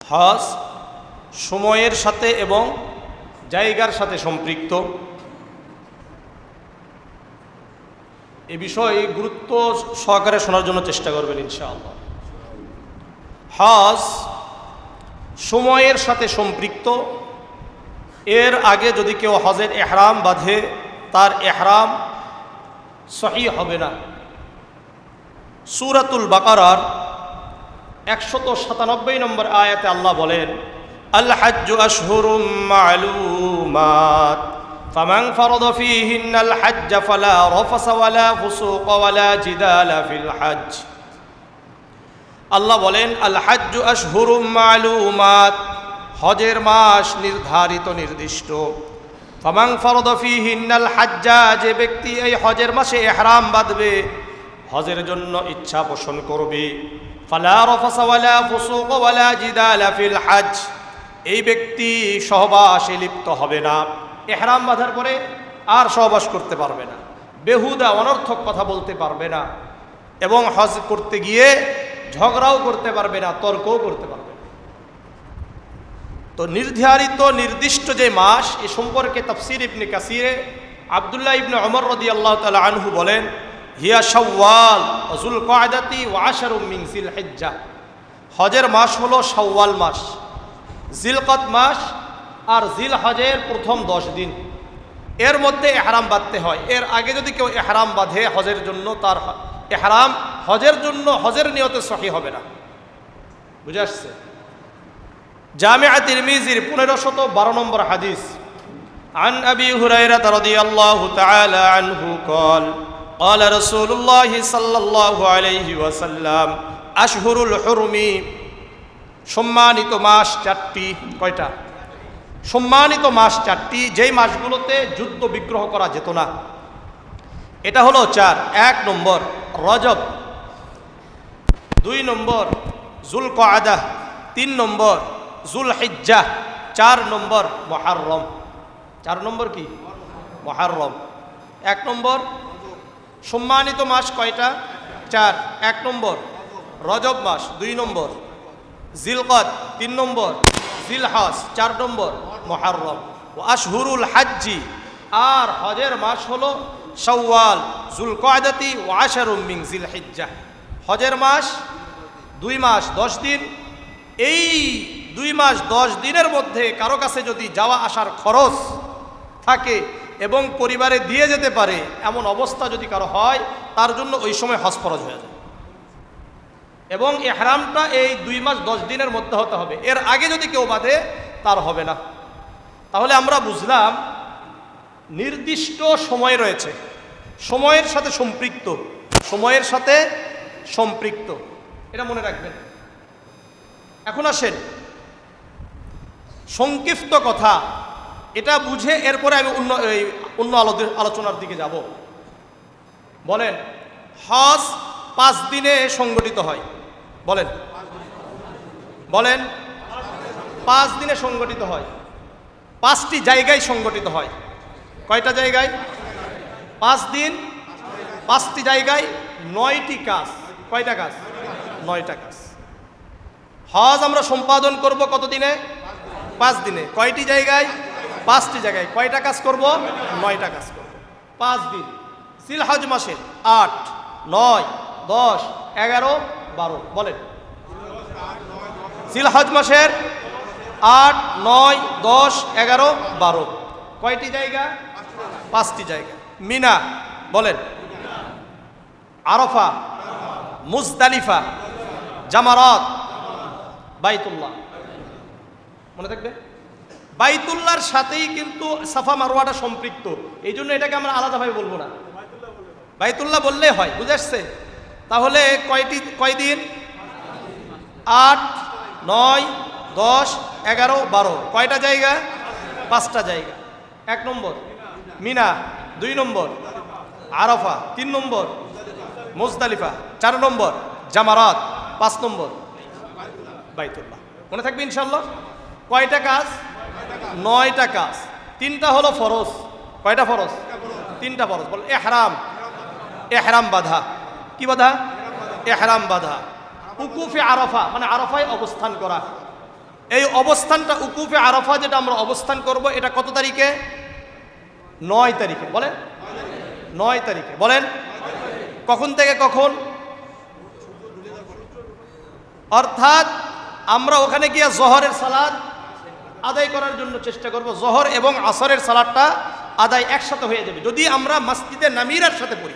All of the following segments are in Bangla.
হজ সময়ের সাথে এবং জায়গার সাথে সম্পৃক্ত। এ বিষয়ে গুরুত্ব সহকারে শোনার জন্য চেষ্টা করবেন ইনশাআল্লাহ। হজ সময়ের সাথে সম্পৃক্ত। এর আগে যদি কেউ হজের এহরাম বাঁধে, তার এহরাম সহি হবে না। সূরাতুল বাকারার 197 নম্বর আয়াতে আল্লাহ বলেন, আল হাজ্জু আশহুরুম মা'লুমাত ফামান ফারাদা ফীহিন্নাল হাজ্জ ফালা রাফাসা ওয়ালা ফুসুকা ওয়ালা জিদালা ফিল হজ্জ। আল্লাহ বলেন, আল হাজ্জু আশহুরুম মা'লুমাত, হজের মাস নির্ধারিত নির্দিষ্ট। ফামান ফারাদা ফীহিন্নাল হাজ্জ, যে ব্যক্তি এই হজের মাসে ইহরাম বাঁধবে, হজের জন্য ইচ্ছা পোষণ করবে, ফালা রাফাসা ওয়ালা ফুসুকা ওয়ালা জিদালা ফিল হজ্জ, এই ব্যক্তি সহবাসে লিপ্ত হবে না। ইহরাম বাঁধার পরে আর সহবাস করতে পারবে না, বেহুদা অনর্থক কথা বলতে পারবে না, এবং হজ করতে গিয়ে ঝগড়াও করতে পারবে না, তর্কও করতে পারবে না। তো নির্ধারিত নির্দিষ্ট যে মাস, এ সম্পর্কে তাফসীর ইবনে কাসিরে আব্দুল্লাহ ইবনে ওমর রাদিয়াল্লাহু তাআলা আনহু বলেন, হিয়া শাওয়াল ওয়া যুলকাদাতি ওয়া আশরুম মিন যিলহিজ্জাহ, হজের মাস হলো শাওয়াল মাস, জিলকদ মাস আর জিলহজের প্রথম 10 দিন, এর মধ্যে ইহরাম বাঁধতে হয়। এর আগে যদি কেউ ইহরাম বাঁধে হজের জন্য, তার ইহরাম হজের জন্য হজের নিয়তে সহি হবে না। বুঝে আসছে? জামিআ তিরমিজির 1512 নম্বর হাদিস, আন আবি হুরায়রা রাদিয়াল্লাহু তাআলা আনহু قال قال رسول الله صلى الله عليه وسلم আশহুরুল হুরুমি, সম্মানিত মাস 4টি। কয়টা? সম্মানিত মাস 4টি, যেই মাসগুলোতে যুদ্ধ বিগ্রহ করা যেত না। এটা হলো 4। 1 নম্বর রজব, 2 নম্বর যুলকাদা, 3 নম্বর যুলহিজ্জাহ, 4 নম্বর মুহররম। 4 নম্বর কি? মুহররম। 1 নম্বর সম্মানিত মাস কয়টা? 4। 1 নম্বর রজব মাস, 2 নম্বর জিলকদ, 3 নম্বর জিলহজ, 4 নম্বর মুহররম। ওয়া আশহুরুল হজ্জি, আর হজের মাস হলো শাওয়াল, যুলকাদাতি ওয়া আশরুম মিন যিলহিজ্জাহ। হজের মাস 2 মাস 10 দিন। এই 2 মাস 10 দিনের মধ্যে কারো কাছে যদি যাওয়া আসার খরচ থাকে এবং পরিবারে দিয়ে যেতে পারে, এমন অবস্থা যদি কারো হয়, তার জন্য ওই সময় হজ ফরজ হয়ে যায়। এবং ইহরামটা এই 2 মাস 10 দিনের মধ্যে হতে হবে। এর আগে যদি কেউ বাঁধে, তার হবে না। তাহলে আমরা বুঝলাম নির্দিষ্ট সময় রয়েছে, সময়ের সাথে সম্পৃক্ত, সময়ের সাথে সম্পৃক্ত, এটা মনে রাখবেন। এখন আসেন সংক্ষিপ্ত কথা, এটা বুঝে এরপরে আমি অন্য আলোচনার দিকে যাব। বলেন, হজ 5 দিনে সংগঠিত হয়। বলেন বলেন 5 দিনে সংগঠিত হয়। 5টি জায়গায় সংগঠিত হয়। কয়টা জায়গায়? 5 দিন, 5টি জায়গায়, 9টি কাজ। কয়টা কাজ? 9টা কাজ। হজ আমরা সম্পাদন করব কত দিনে? 5 দিনে। কয়টি জায়গায়? 5টি জায়গায়। কয়টা কাজ করব? 9টা কাজ করব। 5 দিন। জিলহজ মাসের 8, 9, 10, 11, 12। বলেন, জিলহজ মাসের 8, 9, 10, 11, 12। কয়টি জায়গা? 5টি জায়গা। মিনা, বলেন, আরাফা, মুজদালিফা, জামারাত, বাইতুল্লাহ। মনে থাকবে? বাইতুল্লাহর সাথেই কিন্তু সাফা মারওয়াটা সম্পৃক্ত, এই জন্য এটাকে আমরা আলাদাভাবে বলবো না, বাইতুল্লাহ বললেই হয়। বুঝে আসছে? তাহলে কয়দিন? 8, 9, 10, 11, 12। কয়টা জায়গা? 5টা জায়গা। 1 নম্বর মিনা, 2 নম্বর আরাফা, 3 নম্বর মুজদালিফা, 4 নম্বর জামারাত, 5 নম্বর বাইতুল্লাহ। মনে থাকবে ইনশাআল্লাহ? কয়টা কাজ? 9টা কাজ। 3টা হলো ফরজ। কয়টা ফরজ? 3টা ফরজ। বল, ইহরাম, ইহরাম বাঁধা। কি বাঁধা? ইহরাম বাঁধা। উকুফে আরাফা, মানে আরাফায় অবস্থান করা। এই অবস্থানটা উকুফে আরাফা যেটা আমরা অবস্থান করব, এটা কত তারিখে? 9 তারিখে। বলেন 9 তারিখে। বলেন কখন থেকে কখন? অর্থাৎ আমরা ওখানে গিয়ে জোহরের সালাত আদায় করার জন্য চেষ্টা করব। জোহর এবং আসরের সালাতটা আদায় একসাথে হয়ে যাবে যদি আমরা মসজিদে নামিরার সাথে পড়ি।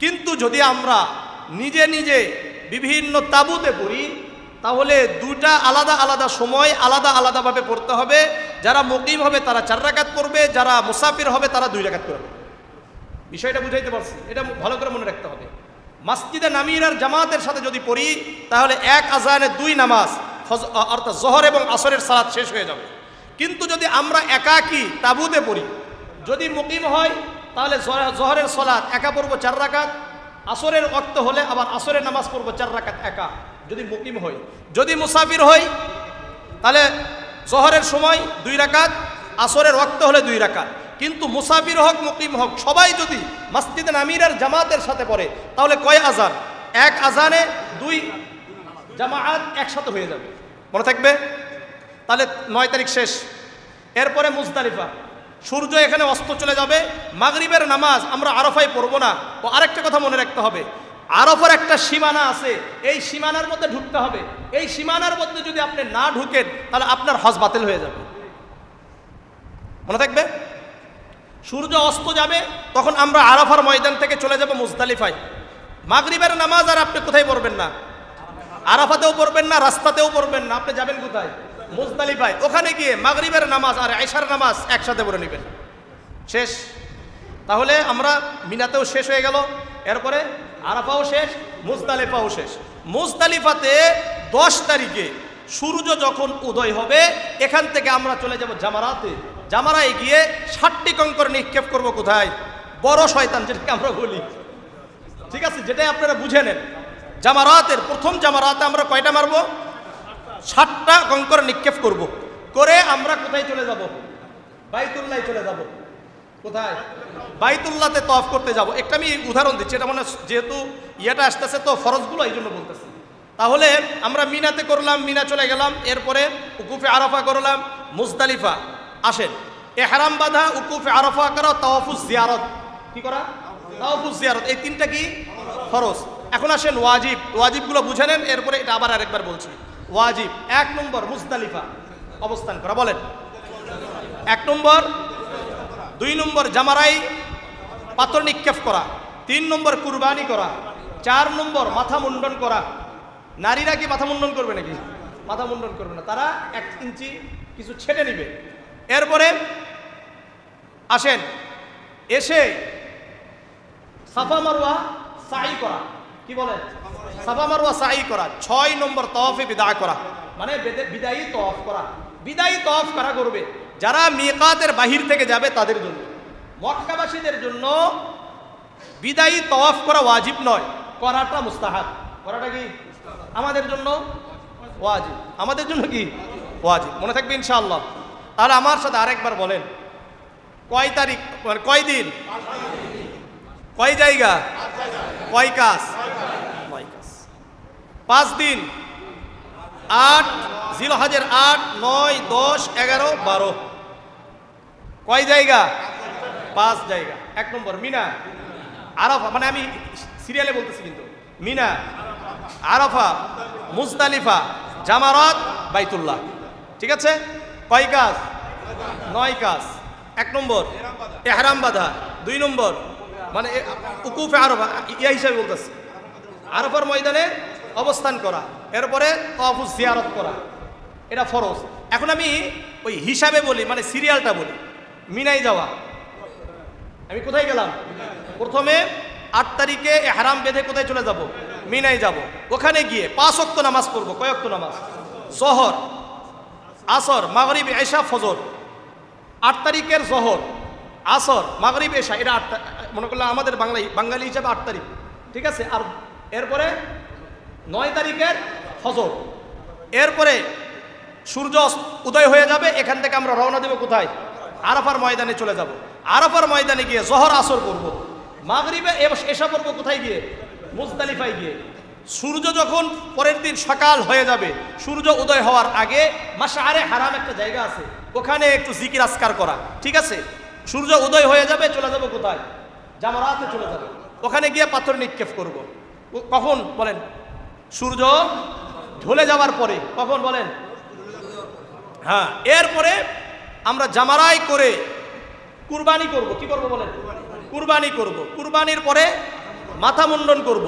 কিন্তু যদি আমরা নিজে নিজে বিভিন্ন তাঁবুতে পড়ি, তাহলে দুটা আলাদা আলাদা সময় আলাদা আলাদাভাবে পড়তে হবে। যারা মুকিম হবে তারা 4 রাকাত পড়বে, যারা মুসাফির হবে তারা 2 রাকাত করবে। বিষয়টা বুঝাইতে পারছি? এটা ভালো করে মনে রাখতে হবে। মসজিদে নামিরার জামাতের সাথে যদি পড়ি, তাহলে এক আজানে 2 নামাজ, অর্থাৎ জোহর এবং আসরের সালাত শেষ হয়ে যাবে। কিন্তু যদি আমরা একাকী তাঁবুতে পড়ি, যদি মুকিম হয় তাহলে জোহরের সালাত একা পড়বো 4 রাকাত, আসরের ওয়াক্ত হলে আবার আসরের নামাজ পড়বো 4 রাকাত একা, যদি মুকিম হই। যদি মুসাফির হই তাহলে জোহরের সময় 2 রাকাত, আসরের ওয়াক্ত হলে 2 রাকাত। কিন্তু মুসাফির হোক মুকিম হোক সবাই যদি মসজিদে নামিরার জামাতের সাথে পড়ে, তাহলে কয় আজান? এক আজানে 2 জামাআত একসাথে হয়ে যাবে। মনে থাকবে? তাহলে 9 তারিখ শেষ। এরপরে মুজদালিফা, সূর্য এখানে অস্ত চলে যাবে। মাগরিবের নামাজ আমরা আরাফায় পড়বো না। ও আরেকটা কথা মনে রাখতে হবে, আরাফার একটা সীমানা আছে, এই সীমানার মধ্যে ঢুকতে হবে। এই সীমানার মধ্যে যদি আপনি না ঢুকেন তাহলে আপনার হজ বাতিল হয়ে যাবে। মনে থাকবে? সূর্য অস্ত যাবে, তখন আমরা আরাফার ময়দান থেকে চলে যাব মুজদালিফায়। মাগরিবের নামাজ আর আপনি কোথায় পড়বেন না, আরাফাতেও পড়বেন না, রাস্তাতেও পড়বেন না, আপনি যাবেন কোথায়? মুজদালিফায়। ওখানে গিয়ে মাগরিবের নামাজ আর এশার নামাজ একসাথে পড়ে নেবেন। শেষ। তাহলে আমরা মিনাতেও শেষ হয়ে গেল, এরপরে আরাফাও শেষ, মুজদালিফাও শেষ। মুজদালিফাতে 10 তারিখে সূর্য যখন উদয় হবে, এখান থেকে আমরা চলে যাব জামারাতে। জামারায় গিয়ে 60টি কঙ্কর নিক্ষেপ করব। কোথায়? বড় শয়তান যেটাকে আমরা বলি, ঠিক আছে, যেটাই আপনারা বুঝে নেন। জামারাতের প্রথম জামারাতে আমরা কয়টা মারবো? 60টা কঙ্কর নিক্ষেপ করব। করে আমরা কোথায় চলে যাব? বাইতুল্লাহ চলে যাব। কোথায়? বাইতুল্লাহতে তওয়াফ করতে যাব। একটা আমি উদাহরণ দিচ্ছি, এটা মানে যেহেতু ইয়েটা আসতেছে তো ফরজগুলো এই জন্য বলতেছি। তাহলে আমরা মিনাতে করলাম, মিনা চলে গেলাম, এরপরে উকুফে আরাফা করলাম, মুজদালিফা আসেন, ইহরাম বাঁধা, উকুফে আরাফা করা, তাওয়াফুজ জিয়ারত। কি করা? তাওয়াফুজ জিয়ারত। এই 3টা কি? ফরজ। এখন আসেন ওয়াজিব। ওয়াজিবগুলো বুঝে নেন, এরপরে এটা আবার আরেকবার বলছি। ওয়াজিব 1 নম্বর মুজদালিফা অবস্থান করা। বলেন 1 নম্বর। 2 নম্বর জামারাই পাথর নিক্ষেপ করা। 3 নম্বর কুরবানি করা। 4 নম্বর মাথা মুন্ডন করা। নারীরা কি মাথা মুন্ডন করবে নাকি? মাথা মুন্ডন করবে না, তারা 1 ইঞ্চি কিছু ছেটে নিবে। এরপরে আসেন, এসে সাফা মারওয়া সাই করা। কি বলেন? সাফা মারওয়া সাই করা। 6 নম্বর তাওয়াফে বিদা করা, মানে বিদায়ী তাওয়াফ করা। বিদায়ী তাওয়াফ করা করবে যারা মিকাতের বাহির থেকে যাবে তাদের জন্য। মক্কাবাসীদের জন্য বিদায়ী তাওয়াফ করা ওয়াজিব নয়, করাটা মুস্তাহাব। করাটা কি? আমাদের জন্য ওয়াজিব। আমাদের জন্য কি? ওয়াজিব। মনে থাকবে ইনশাআল্লাহ। তাহলে আমার সাথে আরেকবার বলেন, কয় তারিখ, মানে কয় দিন, কয় জায়গা, কয় কাজ? 5 দিন। 8 জিলহজের 8, 9, 10, 11, 12। কয় জায়গা? 5 জায়গা। 1 নম্বর মিনা, আরাফা, মানে আমি সিরিয়ালে বলতেছি কিন্তু, মিনা, আরাফা, মুজদালিফা, জামারাত, বাইতুল্লাহ। ঠিক আছে? কয় কাজ? 9 কাজ। 1 নম্বর ইহরাম বাঁধা। 2 নম্বর মানে উকুফে আরাফা, ইয়া হিসাবে বলতেছি, আরাফার ময়দানে অবস্থান করা। এরপরে তাওয়াফুজ জিয়ারত করা, এটা ফরজ। এখন আমি ওই হিসাবে বলি, মানে সিরিয়ালটা বলি। মিনাই যাওয়া, আমি কোথায় গেলাম? প্রথমে 8 তারিখে ইহরাম বেঁধে কোথায় চলে যাব? মিনাই যাব। ওখানে গিয়ে 5 ওয়াক্ত নামাজ পড়বো। কয় ওয়াক্ত নামাজ? জোহর, আসর, মাগরিব, এশা, ফজর। 8 তারিখের জোহর, আসর, মাগরিব, এশা, এটা 8, মনে করলে আমাদের বাঙালি হিসাবে 8 তারিখ। ঠিক আছে? আর এরপরে 9 তারিখের ফজর। এরপরে সূর্য উদয় হয়ে যাবে, এখান থেকে আমরা রওনা দেব কোথায়? আরাফার ময়দানে চলে যাব। আরাফার ময়দানে গিয়ে জোহর আসর করব, মাগরিবে এশা পড়ব কোথায় গিয়ে? মুজদালিফায় গিয়ে। সূর্য যখন পরের দিন সকাল হয়ে যাবে, সূর্য উদয় হওয়ার আগে মাশআরে হারাম একটা জায়গা আছে, ওখানে একটু জিকির আজকার করা, ঠিক আছে? সূর্য উদয় হয়ে যাবে, চলে যাবো কোথায়? জামারাতে চলে যাবে, ওখানে গিয়ে পাথর নিক্ষেপ করব। কখন বলেন? সূর্য ঢলে যাওয়ার পরে। কখন বলেন? হ্যাঁ, এরপরে আমরা জামারাই করে কুরবানি করব। কি করব বলেন? কুরবানি করব। কুরবানির পরে মাথা মুন্ডন করব।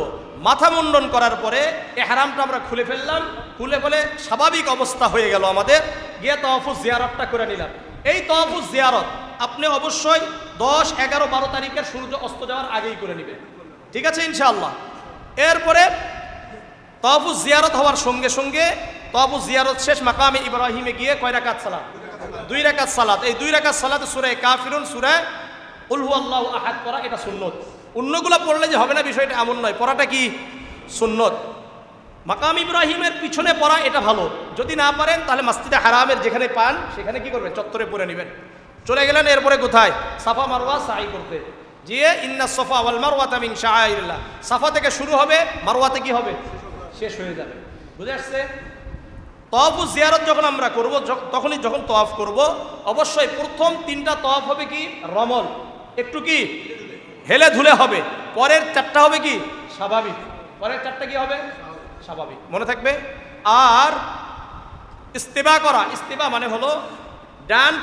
মাথা মুন্ডন করার পরে ইহরামটা আমরা খুলে ফেললাম, খুলে ফেলে স্বাভাবিক অবস্থা হয়ে গেল আমাদের, গিয়ে তাওয়াফুজ জিয়ারতটা করে নিলাম। এই তাওয়াফুজ জিয়ারত আপনি অবশ্যই 10, 11, 12 তারিখের সূর্য অস্ত যাওয়ার আগেই করে নেবেন, ঠিক আছে ইনশাআল্লাহ। এরপরে তাওয়াফুজ জিয়ারত হওয়ার সঙ্গে সঙ্গে তাওয়াফুজ জিয়ারত শেষ মাকামে ইব্রাহিমে গিয়ে কয় রাকাত সালাত? 2 রাকাত সালাত। এই 2 রাকাত সালাতে সূরা কাফিরুন, সূরা কুল হুয়াল্লাহু আহাদ পড়া, এটা সুন্নত। অন্যগুলো পড়লে যে হবে না বিষয়টা এমন নয়, পড়াটা কি সুন্নত। মাকাম ইব্রাহিমের পিছনে পড়া এটা ভালো। যদি না পারেন তাহলে মসজিদে হারামের যেখানে পান সেখানে কি করবেন? চত্বরে পড়ে নেবেন। চলে গেলেন এরপরে কোথায়? সাফা মারওয়া সাই করতে। যে ইন্না সাফা ওয়াল মারওয়াতা মিন শাআইরিল্লাহ, সাফা থেকে শুরু হবে, মারওয়াতে কি হবে? শেষ হয়ে যাবে। বুঝে আসছে? তাওয়াফুজ জিয়ারত যখন আমরা করব, তখনই যখন তাওয়াফ করব, অবশ্যই প্রথম 3টা তাওয়াফ হবে কি রমল, একটু কি হেলে ধুলে হবে। পরের 4টা হবে কি স্বাভাবিক। পরের 4টা কি হবে? স্বাভাবিক, মনে থাকবে। আর ইস্তিবা করা, ইস্তিবা মানে হলো ডান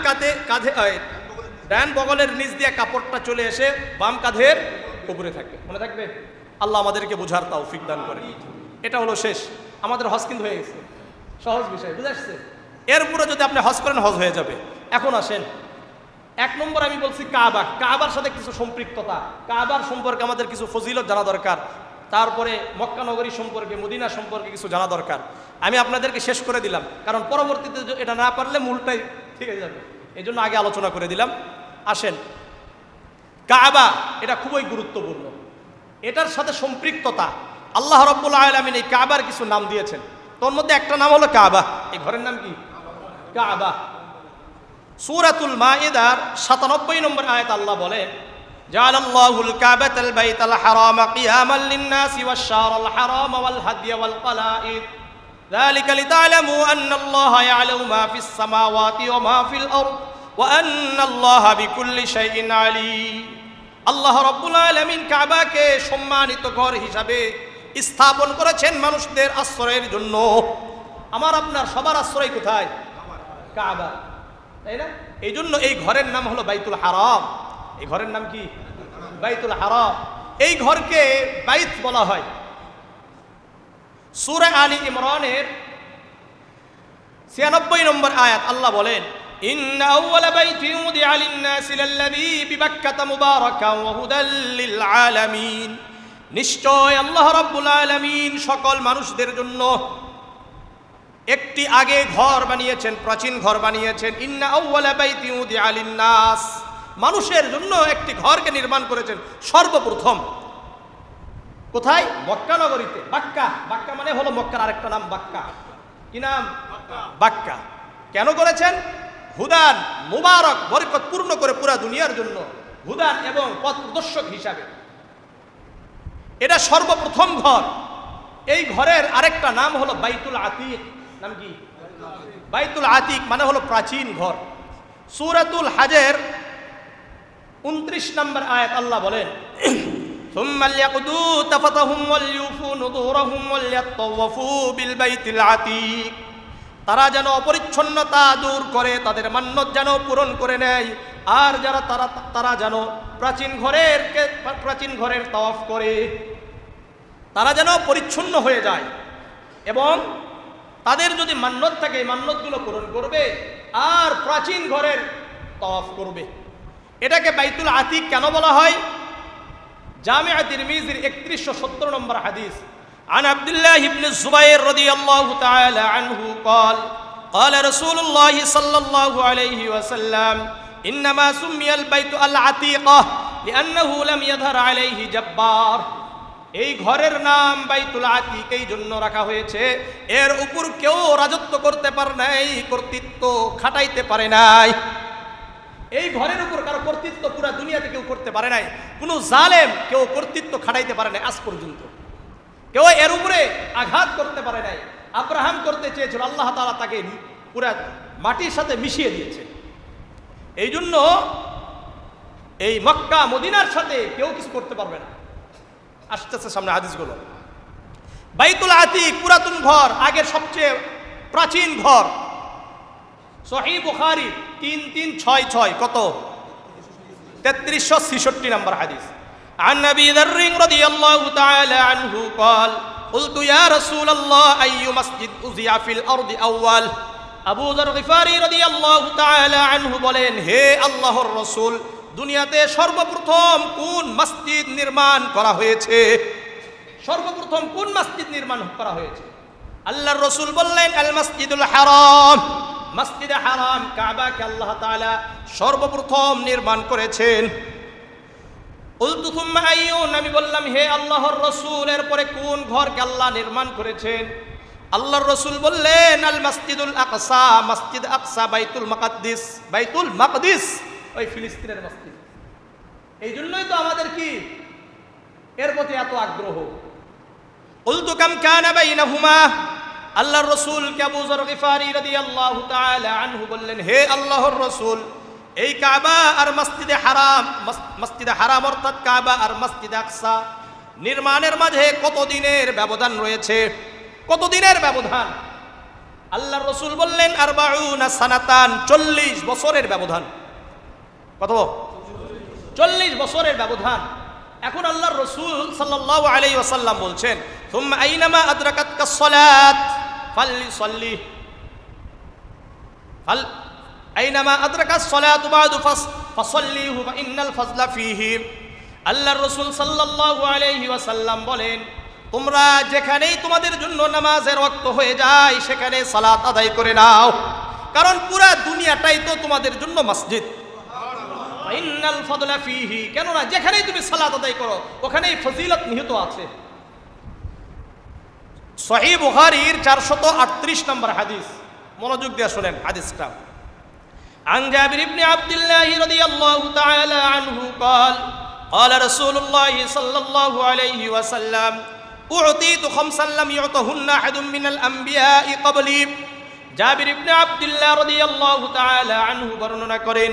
ডান বগলের নিচ দিয়ে কাপড়টা চলে এসে বাম কাঁধের উপরে থাকবে, মনে থাকবে। আল্লাহ আমাদেরকে বোঝার তৌফিক দান করে। এটা হলো শেষ, আমাদের হজ কিন্তু হয়ে গেছে, সহজ বিষয়, বুঝে আসছে? এর উপরে যদি আপনি হজ করেন হজ হয়ে যাবে। এখন আসেন, 1 নম্বর আমি বলছি কাবা। কাবার সাথে কিছু সম্পৃক্ততা, কাবার সম্পর্কে আমাদের কিছু ফজিলত জানা দরকার। তারপরে মক্কা নগরী সম্পর্কে, মদিনা সম্পর্কে কিছু জানা দরকার। আমি আপনাদেরকে শেষ করে দিলাম, কারণ পরবর্তীতে এটা না পারলে মূলটাই ঠিক হয়ে যাবে, এই জন্য আগে আলোচনা করে দিলাম। আসেন, কাবা এটা খুবই গুরুত্বপূর্ণ, এটার সাথে সম্পৃক্ততা। আল্লাহ রাব্বুল আলামিন এই কাবার কিছু নাম দিয়েছেন, তোর মধ্যে একটা নাম হলো কাবা। এই ঘরের নাম কি? কাবা। সূরাতুল মাইদার 97 নম্বর আয়াত আল্লাহ বলেন, জাআলাল্লাহুল কাবাতাল বাইতাল হারামা কিয়ামান লিন-নাসি ওয়াশ-শাহরাল হারামা ওয়াল হাদিয়া ওয়াল কলাঈদ যালিকা লিতা'লামু আন্নাল্লাহা ইয়া'লামু মা ফিস সামাওয়াতি ওয়া মা ফিল আরদ ওয়া আন্নাল্লাহা বিকুল্লি শাইইন আলীম। আল্লাহ রাব্বুল আলামিন কাবাকে সম্মানিত ঘর হিসাবে স্থাপন করেছেন মানুষদের আশ্রয়ের জন্য। আমার আপনার সবার আশ্রয় কোথায়? কাবা, তাই না? এই জন্য এই ঘরের নাম হলো বাইতুল হারাম। এই ঘরের নাম কি? বাইতুল হারাম। এই ঘরকে বাইত বলা হয়। সূরা আলী ইমরানের 96 নম্বর আয়াত আল্লাহ বলেন, ইন্না আউওয়ালা বাইতিন উদিআ লিন-নাসি লাল্লাযী বিবাক্কাতা মুবারাকান ওয়া হুদাল লিল আলামিন। নিশ্চয় আল্লাহ রাব্বুল আলামিন সকল মানুষদের জন্য একটি আগে ঘর বানিয়েছেন, প্রাচীন ঘর বানিয়েছেন। ইন্না আউওয়ালা বাইতিন উদিআ লিন-নাস, মানুষের জন্য একটি ঘরকে নির্মাণ করেছেন সর্বপ্রথম। কোথায়? মক্কা নগরীতে। বাক্কা, বাক্কা মানে হলো মক্কার আরেকটা নাম বাক্কা। কি নাম? বাক্কা। কেন করেছেন? হুদান, মুবারক, বরকতপূর্ণ করে পুরা দুনিয়ার জন্য হুদান এবং পথ প্রদর্শক হিসাবে। এটা সর্বপ্রথম ঘর। এই ঘরের আরেকটা নাম হলো বাইতুল আতিক। নাম কি? বাইতুল আতিক মানে হলো প্রাচীন ঘর। সূরাতুল হাজের 29 নম্বর আয়াত আল্লাহ বলেন, ثم ليقضوا تفثهم وليوفوا نذورهم وليطوفوا بالبيت العتيق। তারা যেন অপরিচ্ছন্নতা দূর করে তাদের মান্যত যেন পূরণ করে নেয়, আর যারা তারা যেন প্রাচীন ঘরের তাওয়াফ করে, তারা যেন পরিচ্ছন্ন হয়ে যায় এবং তাদের যদি মান্যত থাকে মান্যতগুলো পূরণ করবে আর প্রাচীন ঘরের তাওয়াফ করবে। এটাকে বাইতুল আতিক কেন বলা হয়? জামিআ তিরমিজির 3170 নম্বর হাদিস, عن عبد الله بن الزبير رضي الله تعالى عنه قال قال رسول الله صلى الله عليه وسلم إنما سمي البيت العتيقة لأنه لم يظهر عليه جبار। এই ঘরের নাম বাইতুল আতিক এই জন্য রাখা হয়েছে, এর উপর কেউ রাজত্ব করতে পারে নাই, কর্তৃত্ব খাটাইতে পারে নাই। এই ঘরের উপর কারো কর্তৃত্ব পুরা দুনিয়াতে কেউ করতে পারে নাই, কোনো জালেম কেউ কর্তৃত্ব খাটাইতে পারে নাই আজ পর্যন্ত। কেউ এর উপরে আঘাত করতে পারে নাই। আব্রাহাম করতে চেয়েছিল, আল্লাহ তাআলা তাকে পুরা মাটির সাথে মিশিয়ে দিয়েছে। এই জন্য এই মক্কা মদিনার সাথে কেউ কিছু করতে পারবে না। আসতেছে সামনে হাদিসগুলো। বাইতুল আতিক পুরাতন ঘর, আগের সবচেয়ে প্রাচীন ঘর। সহিহ বুখারী 3366 কত 3366 নম্বর হাদিস। عن أبي ذر رضي الله تعالى عنه قال قلت يا رسول الله أي مسجد أزيع في الأرض أول আবু যর গিফারি রাদিয়াল্লাহু তাআলা আনহু বলেন, হে আল্লাহর রাসূল, দুনিয়াতে সর্বপ্রথম কোন মসজিদ নির্মাণ করা হয়েছে? সর্বপ্রথম কোন মসজিদ নির্মাণ করা হয়েছে? আল্লাহর রাসূল বললেন, আল মসজিদুল হারাম। মসজিদে হারাম কাবাকে আল্লাহ তাআলা সর্বপ্রথম নির্মাণ করেছেন। কুলতু সুম্মা আইয়ুন, আমি বললাম, হে আল্লাহর রাসূল, এরপরে কোন ঘরকে আল্লাহ নির্মাণ করেছেন? আল্লাহর রাসূল বললেন, আল মসজিদুল আকসা। মসজিদ আকসা বাইতুল মাকদিস। বাইতুল মাকদিস ওই ফিলিস্তিনের মসজিদ। এই জন্যই তো আমাদের কি এর প্রতি এত আগ্রহ। কুলতু কাম কানা বাইনাহুমা। আল্লাহর রাসূল কে আবু যর গিফারি রাদিয়াল্লাহু তাআলা আনহু বললেন, হে আল্লাহর রাসূল, এই কাবা আর মসজিদে হারাম, মসজিদে হারাম অর্থাৎ কাবা আর মসজিদ আকসা নির্মাণের মাঝে কতদিনের ব্যবধান রয়েছে? কতদিনের ব্যবধান? আল্লাহর রাসূল বললেন, 40 সানাতান, 40 বছরের ব্যবধান। কত? 40 বছরের ব্যবধান। এখন আল্লাহর রাসূল সাল্লাল্লাহু আলাইহি ওয়াসাল্লাম বলছেন, সুম্মা আইনামা আদরাকাতকাস সালাত ফালইসাল্লি। আইনামা আদরাকাস সালাতু বাদু ফাসাল্লিহু ফা ইন্নাল ফাজলা ফীহি। আল্লাহর রাসূল সাল্লাল্লাহু আলাইহি ওয়াসাল্লাম বলেন, তোমরা যেখানেই তোমাদের জন্য নামাজের ওয়াক্ত হয়ে যায় সেখানে সালাত আদায় করে নাও, কারণ পুরা দুনিয়াটাই তো তোমাদের জন্য মসজিদ। ইন্নাল ফাদলা ফীহি, কেননা যেখানেই তুমি সালাত আদায় করো ওখানেই ফজিলত নিহিত আছে। সহিহ বুখারীর 438 নম্বর হাদিস, মনোযোগ দিয়ে শুনেন হাদিসটা। عن جابر بن عبد الله رضي الله تعالى عنه قال قال رسول الله صلى الله عليه وسلم أعطيت خمسا لم يعطهن أحد من الأنبياء قبلي। জাবির ইবনে আব্দুল্লাহ রাদিয়াল্লাহু তাআলা আনহু বর্ণনা করেন,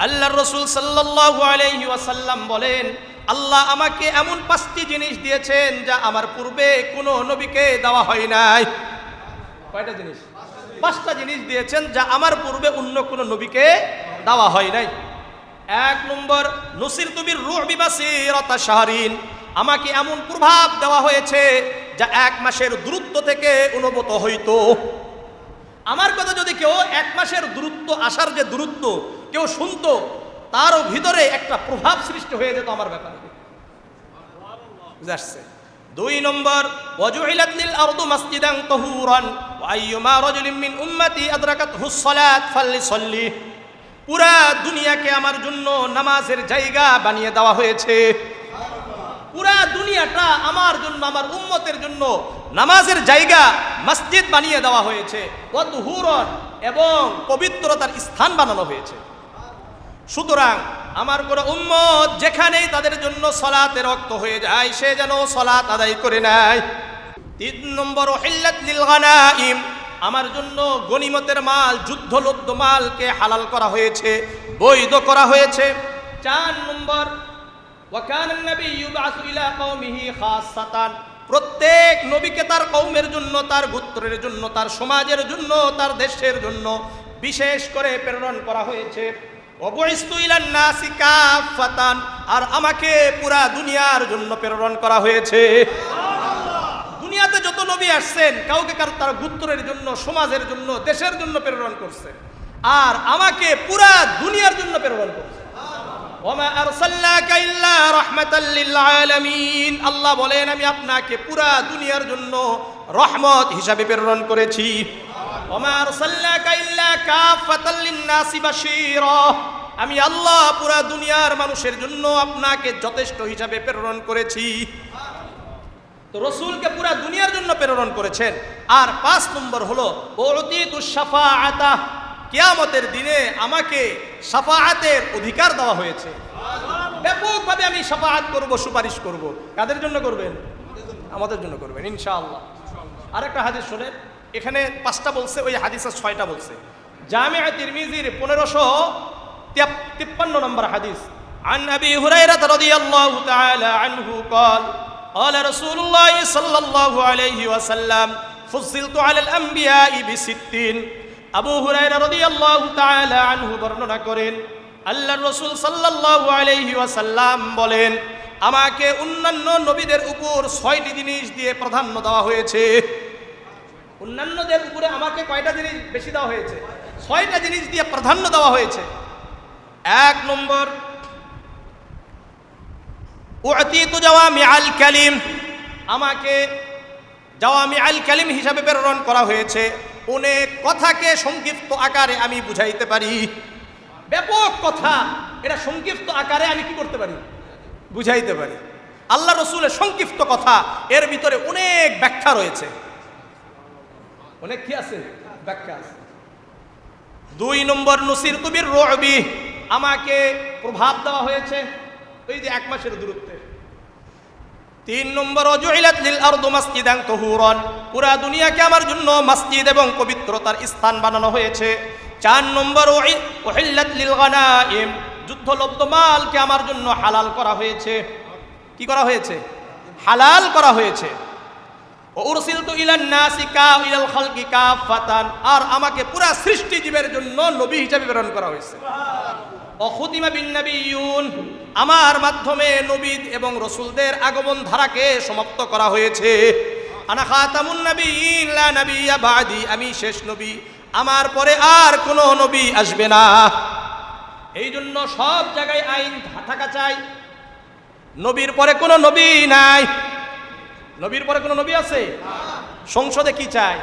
আল্লাহর রাসূল সাল্লাল্লাহু আলাইহি ওয়াসাল্লাম বলেন, আল্লাহ আমাকে এমন 5টি জিনিস দিয়েছেন যা আমার পূর্বে কোনো নবীকে দেওয়া হয় নাই। কয়টা জিনিস? 5টা জিনিস দিয়েছেন যা আমার পূর্বে অন্য কোনো নবীকে দেওয়া হয় নাই। 1 নম্বর, নুসিরতু বির-রু'বি মাসিরাতা শাহরিন। আমাকে এমন প্রভাব দেওয়া হয়েছে যা 1 মাসের দূরত্ব থেকে অনুভূত হইতো। আমার কথা যদি কেউ 1 মাসের দূরত্ব আসার যে দূরত্ব কেউ শুনতো, তারও ভিতরে একটা প্রভাব সৃষ্টি হয়ে যেত আমার ব্যাপারে। বুঝাচ্ছে। 2 নম্বর, ওয়াজুইলাত লিল আরদু মাসজিদান তাহুরান ওয়া আইয়ুমা রাজুলিন মিন উম্মতি আদরাকাতহুস সালাত ফালইসাল্লি। পুরা দুনিয়াকে আমার জন্য নামাজের জায়গা বানিয়ে দেওয়া হয়েছে। পুরা দুনিয়াটা আমার জন্য, আমার উম্মতের জন্য নামাজের জায়গা, মসজিদ বানিয়ে দেওয়া হয়েছে। ওয়া তুহুরান, এবং পবিত্রতার স্থান বানানো হয়েছে। সুতরাং আমার কোনো উম্মত যেখানেই তাদের জন্য সালাতের ওয়াক্ত হয়ে যায় সে যেন সালাত আদায় করে নেয়। 3 নম্বর, উহিল্লাত লিল গানাইম। আমার জন্য গনিমতের মাল, যুদ্ধলব্ধ মালকে হালাল করা হয়েছে, বৈধ করা হয়েছে। 4 নম্বর, ওয়া কানা আন-নাবিয়্যু ইউবআসু ইলা কওমিহি খাসসাতান। প্রত্যেক নবীকে তার কওমের জন্য, তার গোত্রের জন্য, তার সমাজের জন্য, তার দেশের জন্য বিশেষ করে প্রেরণ করা হয়েছে। ওয়াবুইসতু ইলান নাসি কাফাতান। আর আমাকে পুরা দুনিয়ার জন্য প্রেরণ করা হয়েছে। দুনিয়াতে যত নবী আসছেন কাউকে কারো তার গোত্রের জন্য, সমাজের জন্য, দেশের জন্য প্রেরণ করছে, আর আমাকে পুরা দুনিয়ার জন্য প্রেরণ করছে। ওয়ামা আরসালনাকা ইল্লা রাহমাতাল লিল আলামিন। আল্লাহ বলেন, আমি আপনাকে পুরা দুনিয়ার জন্য রহমত হিসাবে প্রেরণ করেছি। ওয়ামা আরসালনাকা ইল্লা কাফাতাল লিন-নাসি বাশীরা। আমি আল্লাহ পুরা দুনিয়ার মানুষের জন্য আপনাকে যথেষ্ট হিসাবে প্রেরণ করেছি। তো রাসূলকে পুরা দুনিয়ার জন্য প্রেরণ করেছেন। আর 5 নম্বর হলো উতিতুশ শাফাআতা। কিয়ামতের দিনে আমাকে শাফাআতের অধিকার দেওয়া হয়েছে। ব্যাপকভাবে আমি শাফাআত করব, সুপারিশ করব। কাদের জন্য করবেন? আমাদের জন্য করবেন ইনশাআল্লাহ। আরেকটা হাদিস শুনেন, এখানে 5টা বলছে, ওই হাদিসে 6টা বলছে। জামিআ তিরমিজির 1553 নম্বর হাদিস, عن أبي هريرة رضي الله تعالى عنه قال قال رسول الله صلى الله عليه وسلم فضلت على الأنبياء ب60। আবু হুরায়রা রাদিয়াল্লাহু তাআলা আনহু বর্ণনা করেন, আল্লাহর রাসূল সাল্লাল্লাহু আলাইহি ওয়াসাল্লাম বলেন, আমাকে অন্যান্য নবীদের উপর 6টি জিনিস দিয়ে প্রাধান্য দেওয়া হয়েছে। অন্যান্যদের উপরে আমাকে কয়টা জিনিস বেশি দেওয়া হয়েছে? 6টা জিনিস দিয়ে প্রাধান্য দেওয়া হয়েছে। 1 নম্বর, উতিতু জাওয়ামিআল কালিম, আমাকে জাওয়ামিআল কালিম হিসাবে প্রেরণ করা হয়েছে। অনেক কথাকে সংক্ষিপ্ত আকারে আমি বুঝাইতে পারি। ব্যাপক কথা, এটা সংক্ষিপ্ত আকারে আমি কি করতে পারি? বুঝাইতে পারি। আল্লাহ রসুলের সংক্ষিপ্ত কথা, এর ভিতরে অনেক ব্যাখ্যা রয়েছে। অনেক কি আছে? ব্যাখ্যা আছে। 2 নম্বর, নুসিরতু বির-রু'বি, আমাকে প্রভাব দেওয়া হয়েছে ওই যে 1 মাসের দূরত্বে। 3 নম্বর, ওয়াজুইলাত লিল আরদু মাসজিদান তাহুরান, পুরা দুনিয়াকে আমার জন্য মসজিদ এবং পবিত্রতার স্থান বানানো হয়েছে। 4 নম্বর, উহিল্লাত লিল গানাইম, যুদ্ধলব্ধ মালকে আমার জন্য হালাল করা হয়েছে। কি করা হয়েছে? হালাল করা হয়েছে। উরসিলতু ইলান নাসি ইলাল খালকি কাফাতান, আর আমাকে পুরা সৃষ্টি জীবের জন্য নবী হিসেবে প্রেরণ করা হয়েছে। অখুতিমা বিন নবিয়্যুন, আমার মাধ্যমে নবী এবং রাসূলদের আগমন ধারাকে সমাপ্ত করা হয়েছে। আনা খাতামুন নবিয়্যিন লা নবিয়্যা বাদি, আমি শেষ নবী, আমার পরে আর কোনো নবী আসবে না। এই জন্য সব জায়গায় আইন থাকা চাই। নবীর পরে কোনো নবী নাই। নবীর পরে কোনো নবী আছে? সংসদে কি চাই?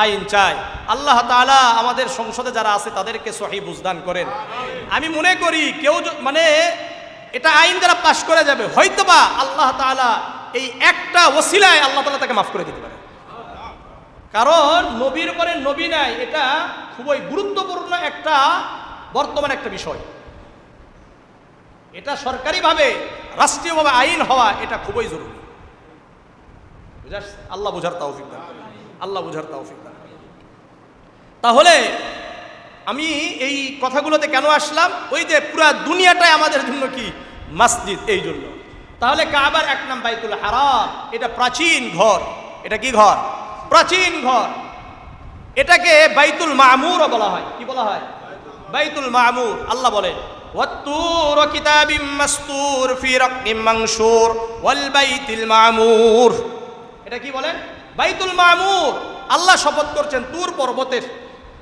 আইন চাই। আল্লাহ তাআলা আমাদের সংসদে যারা আছে তাদেরকে সহি বুঝদান করেন। আমি মনে করি কেউ মানে এটা আইন যারা পাশ করে যাবে, হয়তোবা আল্লাহ তাআলা এই একটা ওসিলায় আল্লাহ তাআলা তাকে মাফ করে দিতে পারে। কারণ নবীর পরে নবী নাই, এটা খুবই গুরুত্বপূর্ণ একটা বর্তমান একটা বিষয়। এটা সরকারিভাবে রাষ্ট্রীয়ভাবে আইন হওয়া এটা খুবই জরুরি। বুঝাচ্ছে? আল্লাহ বুঝার তৌফিক দান করেন। আল্লাহ বুঝার তৌফিক দান করেন। তাহলে আমি এই কথাগুলোতে কেন আসলাম? ওই যে পুরা দুনিয়াটাই আমাদের জন্য কি মসজিদ, এই জন্য। তাহলে কাবার 1 নাম বাইতুল হারাম, এটা প্রাচীন ঘর। এটা কি ঘর? প্রাচীন ঘর। এটাকে বাইতুল মামুরও বলা হয়। কি বলা হয়? বাইতুল মামুর। আল্লাহ বলেন, ওয়াত-তুর কিতাবিম মাসতুর ফি রাক্কিম মানশুর ওয়াল বাইতুল মামুর। এটা কি বলেন? বাইতুল মামুর। আল্লাহ শপথ করছেন তুর পর্বতের।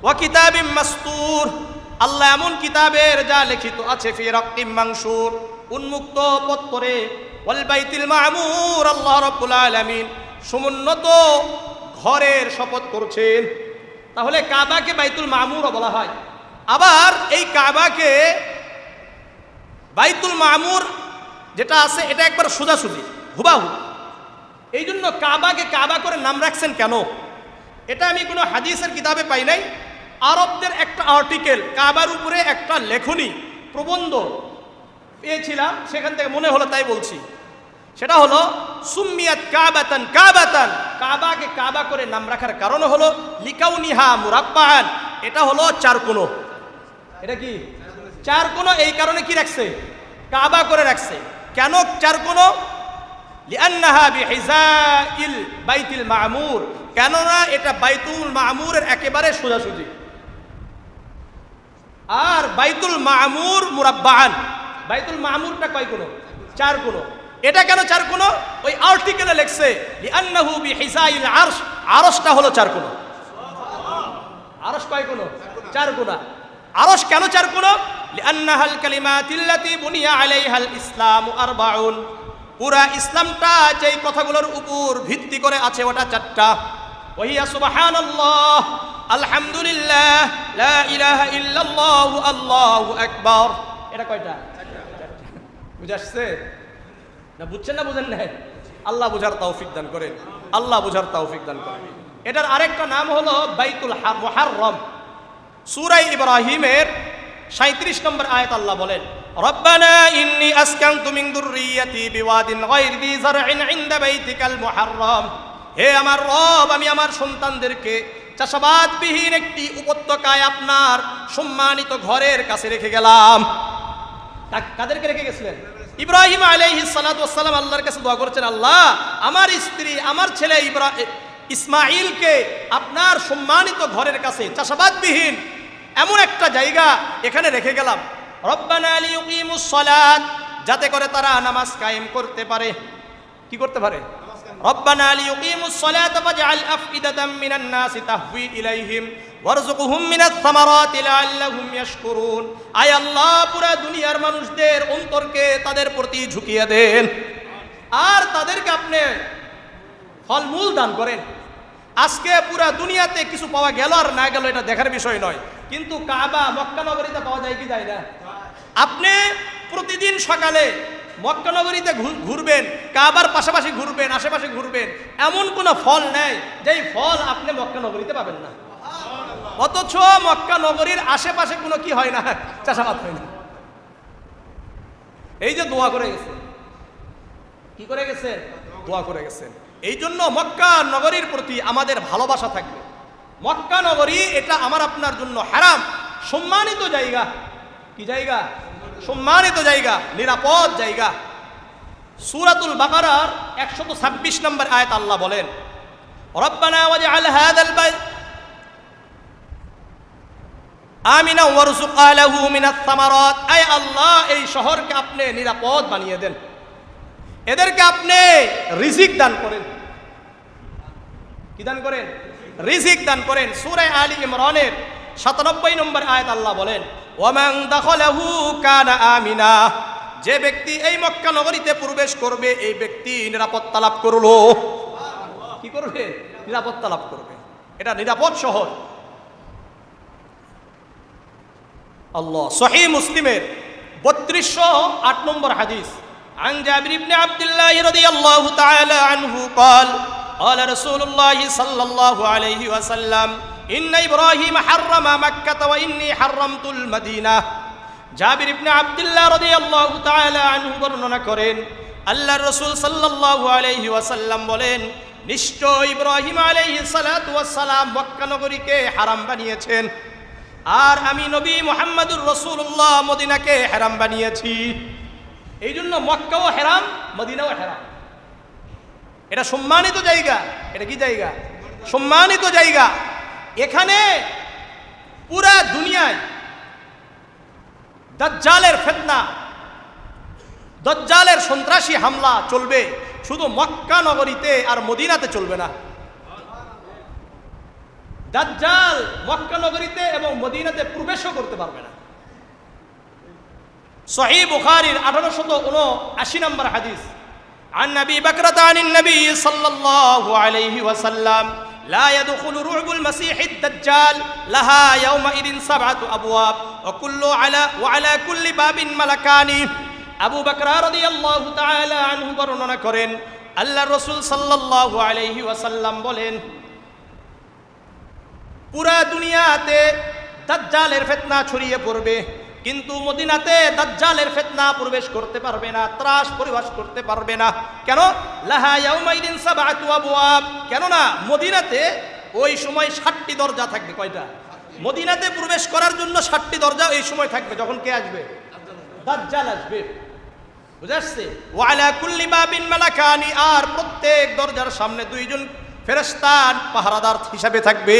ওয়া কিতাবিম মাসতুর, আল্লাহ এমন কিতাবের যা লিখিত আছে ফি রাক্কিম মানশুর, উন্মুক্ত পত্তরে। ওয়াল বাইতুল মামুর, আল্লাহ রাব্বুল আলামিন সমুন্নত ঘরের শপথ করছেন। তাহলে কাবাকে বাইতুল মামুরও বলা হয়। আবার এই কাবাকে বাইতুল মামুর যেটা আছে এটা একবার সোজাসুজি হুবাহু। এই জন্য কাবাকে কাবা করে নাম রাখছেন কেন? এটা আমি কোনো হাদিসের কিতাবে পাই নাই। আরবদের একটা আর্টিকেল, কাবার উপরে একটা লেখনী প্রবন্ধ পেয়েছিলাম, সেখান থেকে মনে হলো তাই বলছি। সেটা হলো সুম্মিয়াত কাবাতান কাবাতান, কাবাকে কাবা করে নাম রাখার কারণ হলো লিকাউনিহা মুরাব্বাআন, এটা হলো 4 কোণ। এটা কি 4 কোণ? এই কারণে কি রাখছে? কাবা করে রাখছে। কেন 4 কোণ? লিআন্নাহা বিহিজাইল বাইতুল মামুর, কেননা এটা বাইতুল মামুরের একেবারে সোজাসুজি। আর বাইতুল মামুর মুরাব্বাআন, বাইতুল মামুরটা কয় কোণ? 4 কোণ। এটা কেন 4 কোণ? ওই আর্টিকেলে লেখছে লিআন্নাহু বিহিজাইল আরশ, আরশটা হলো 4 কোণ। আরশ কয় কোণ? 4 কোণ। আরশ কেন 4 কোণ? লিআন্নাহাল কালিমাতিল্লাতী বুনিয়া আলাইহাল ইসলামু আরবাউন, পুরা ইসলামটা যেই কথাগুলোর উপর ভিত্তি করে আছে ওটা 4টা। ওহিয়া সুবহানাল্লাহ, আলহামদুলিল্লাহ, লা ইলাহা ইল্লাল্লাহ, আল্লাহু আকবার। এটা কয়টা? 4টা। বুঝাচ্ছে না? বুঝছেন না বুঝেন না? আল্লাহ বুঝার তৌফিক দান করেন। আল্লাহ বুঝার তৌফিক দান করেন। এটার আরেকটা নাম হলো বাইতুল মুহাররম। সূরা ইব্রাহিমের 37 নম্বর আয়াত আল্লাহ বলেন, রব্বানা ইন্নী আসকানতু মিন যুররিয়্যাতি বিওয়াদিন গায়রি যী যারইন ইনদা বাইতিকাল মুহাররম। হে আমার রব, আমি আমার সন্তানদেরকে চাষাবাদবিহীন একটি উপত্যকায় আপনার সম্মানিত ঘরের কাছে রেখে গেলাম। কাদেরকে রেখে গেছিলেন? ইব্রাহিম আলাইহিস সালাতু ওয়াস সালাম আল্লাহর কাছে দোয়া করছেন, আল্লাহ আমার স্ত্রী আমার ছেলে ইসমাঈলকে আপনার সম্মানিত ঘরের কাছে চাষাবাদবিহীন এমন একটা জায়গা এখানে রেখে গেলাম। রব্বানা লিয়ুকিমুস সালাত, যাতে করে তারা নামাজ কায়েম করতে পারে। কি করতে পারে? রব্বানা লিয়ুকিমুস সালাতা ফাজআল আফইদাতাম মিনান নাসি তাহওয়ি ইলাইহিম ওয়ারযুকহুম মিনাস সামারাতি লাআল্লাহুম ইয়াশকুরুন। আয় আল্লাহ, পুরা দুনিয়ার মানুষদের অন্তরকে তাদের প্রতি ঝুঁকিয়ে দেন আর তাদেরকে আপনি ফলমূল দান করেন। আজকে পুরা দুনিয়াতে কিছু পাওয়া গেল আর না গেল এটা দেখার বিষয় নয়, কিন্তু কাবা মক্কা নগরীতে পাওয়া যায় কি যায় না? আপনি প্রতিদিন সকালে মক্কা নগরীতে ঘুরবেন, কাবার পাশাপাশি ঘুরবেন, আশেপাশে ঘুরবেন, এমন কোন ফল নেই যেই ফল আপনি মক্কা নগরীতে পাবেন না। অথচ মক্কা নগরীর আশেপাশে কোনো কি হয় না, চাষাবাদ হয় না। এই যে দোয়া করে গেছেন, কি করে গেছেন? দোয়া করে গেছেন। এই জন্য মক্কা নগরীর প্রতি আমাদের ভালোবাসা থাকবে। মক্কা নগরী এটা আমার আপনার জন্য হারাম, সম্মানিত জায়গা। কি জায়গা? সম্মানিত জায়গা, নিরাপদ জায়গা। সূরাতুল বাকারার 126 নম্বর আয়াত আল্লাহ বলেন, রব্বানা ওয়াজআল হাযাল বাইত আমিনা ওয়ারযুক আহলাহু মিনাস সামারাত। আয় আল্লাহ, এই শহরকে আপনি নিরাপদ বানিয়ে দেন, এদেরকে আপনি রিজিক দান করেন। কি দান করেন? রিজিক দান করেন। সূরা আলী ইমরানের 97 নম্বর আয়াত আল্লাহ বলেন, ওয়ামান দাখালাহু কানা আমিনা। যে ব্যক্তি এই মক্কা নগরীতে প্রবেশ করবে, এই ব্যক্তি নিরাপত্তা লাভ করলো। কি করবে? নিরাপত্তা লাভ করবে। এটা নিরাপদ শহর। আল্লাহ সহিহ মুসলিমের 3208 নম্বর হাদিস, عن جابر بن عبد الله رضي الله تعالى عنه قال قال رسول الله صلى الله عليه وسلم إن إبراهيم حرم مكة وإني حرمت المدينة। জাবির ইবনে আব্দুল্লাহ রাদিয়াল্লাহু তাআলা আনহু বর্ণনা করেন, আল্লাহর রাসূল সাল্লাল্লাহু আলাইহি ওয়াসাল্লাম বলেন, নিশ্চয় ইব্রাহিম আলাইহিস সালাতু ওয়াস সালাম মক্কা নগরীকে হারাম বানিয়েছেন আর আমি নবী মুহাম্মদুর রাসূলুল্লাহ মদিনাকে হারাম বানিয়েছি। এই জন্য মক্কাও হারাম, মদিনাও হারাম। এটা সম্মানিত জায়গা। এটা কি জায়গা? সম্মানিত জায়গা। এখানে পুরা দুনিয়ায় দাজ্জালের ফিতনা, দাজ্জালের সন্ত্রাসী হামলা চলবে, শুধু মক্কা নগরীতে আর মদিনাতে চলবে না। দাজ্জাল মক্কা নগরীতে এবং মদিনাতে প্রবেশও করতে পারবে না। সহিহ বুখারীর 1879 নম্বর হাদিস, عن أبي بكرة عن النبي صلى الله عليه وسلم لا يدخل رعب المسيح الدجال لها يومئذ 7 أبواب وعلى كل باب ملكان। আবু বকর রাদিয়াল্লাহু তাআলা আনহু বর্ণনা করেন, আল্লাহর রাসূল সাল্লাল্লাহু আলাইহি ওয়াসাল্লাম বলেন, পুরা দুনিয়াতে দাজ্জালের ফিতনা ছড়িয়ে পড়বে, কিন্তু মদিনাতে দাজ্জালের ফিতনা প্রবেশ করতে পারবে না, ত্রাস পরিবেশ করতে পারবে না। কেন? লাহা ইয়াউমাইদিন 7 আবওয়াব। কেননা মদিনাতে ওই সময় 7টি দরজা থাকবে। কয়টা? মদিনাতে প্রবেশ করার জন্য 7টি দরজা এই সময় থাকবে। যখন কে আসবে? দাজ্জাল আসবে। বুঝাচ্ছে? ওয়া আলা কুল্লি বাবিন মালাকানি। আর প্রত্যেক দরজার সামনে 2 জন ফেরেশতা পাহারাদার হিসাবে থাকবে।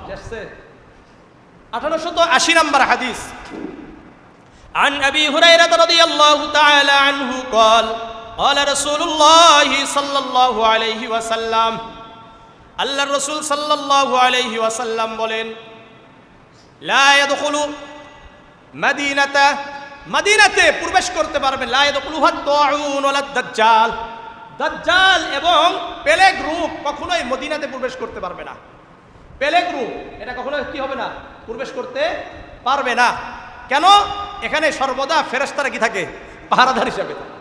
বুঝাচ্ছে? 1880 নম্বর হাদিস, عن أبي هريرة رضي الله تعالى عنه قال قال رسول الله صلى الله عليه وسلم আল্লাহ রাসূল সাল্লাল্লাহু আলাইহি ওয়াসাল্লাম বলেন, লা ইয়াদখুলু মাদিনাতা। মদিনাতে প্রবেশ করতে পারবে, লা ইয়াদখুলুহা তাউন ওয়ালা দাজ্জাল। দাজ্জাল এবং পেলেগ রূপ কখনোই মদিনাতে প্রবেশ করতে পারবে না। পেলেগ রূপ এটা কখনো কি হবে না? প্রবেশ করতে পারবে না। কেন? এখানে সর্বদা ফেরেশতারা কি থাকে? পাহারাদার হিসাবে থাকে।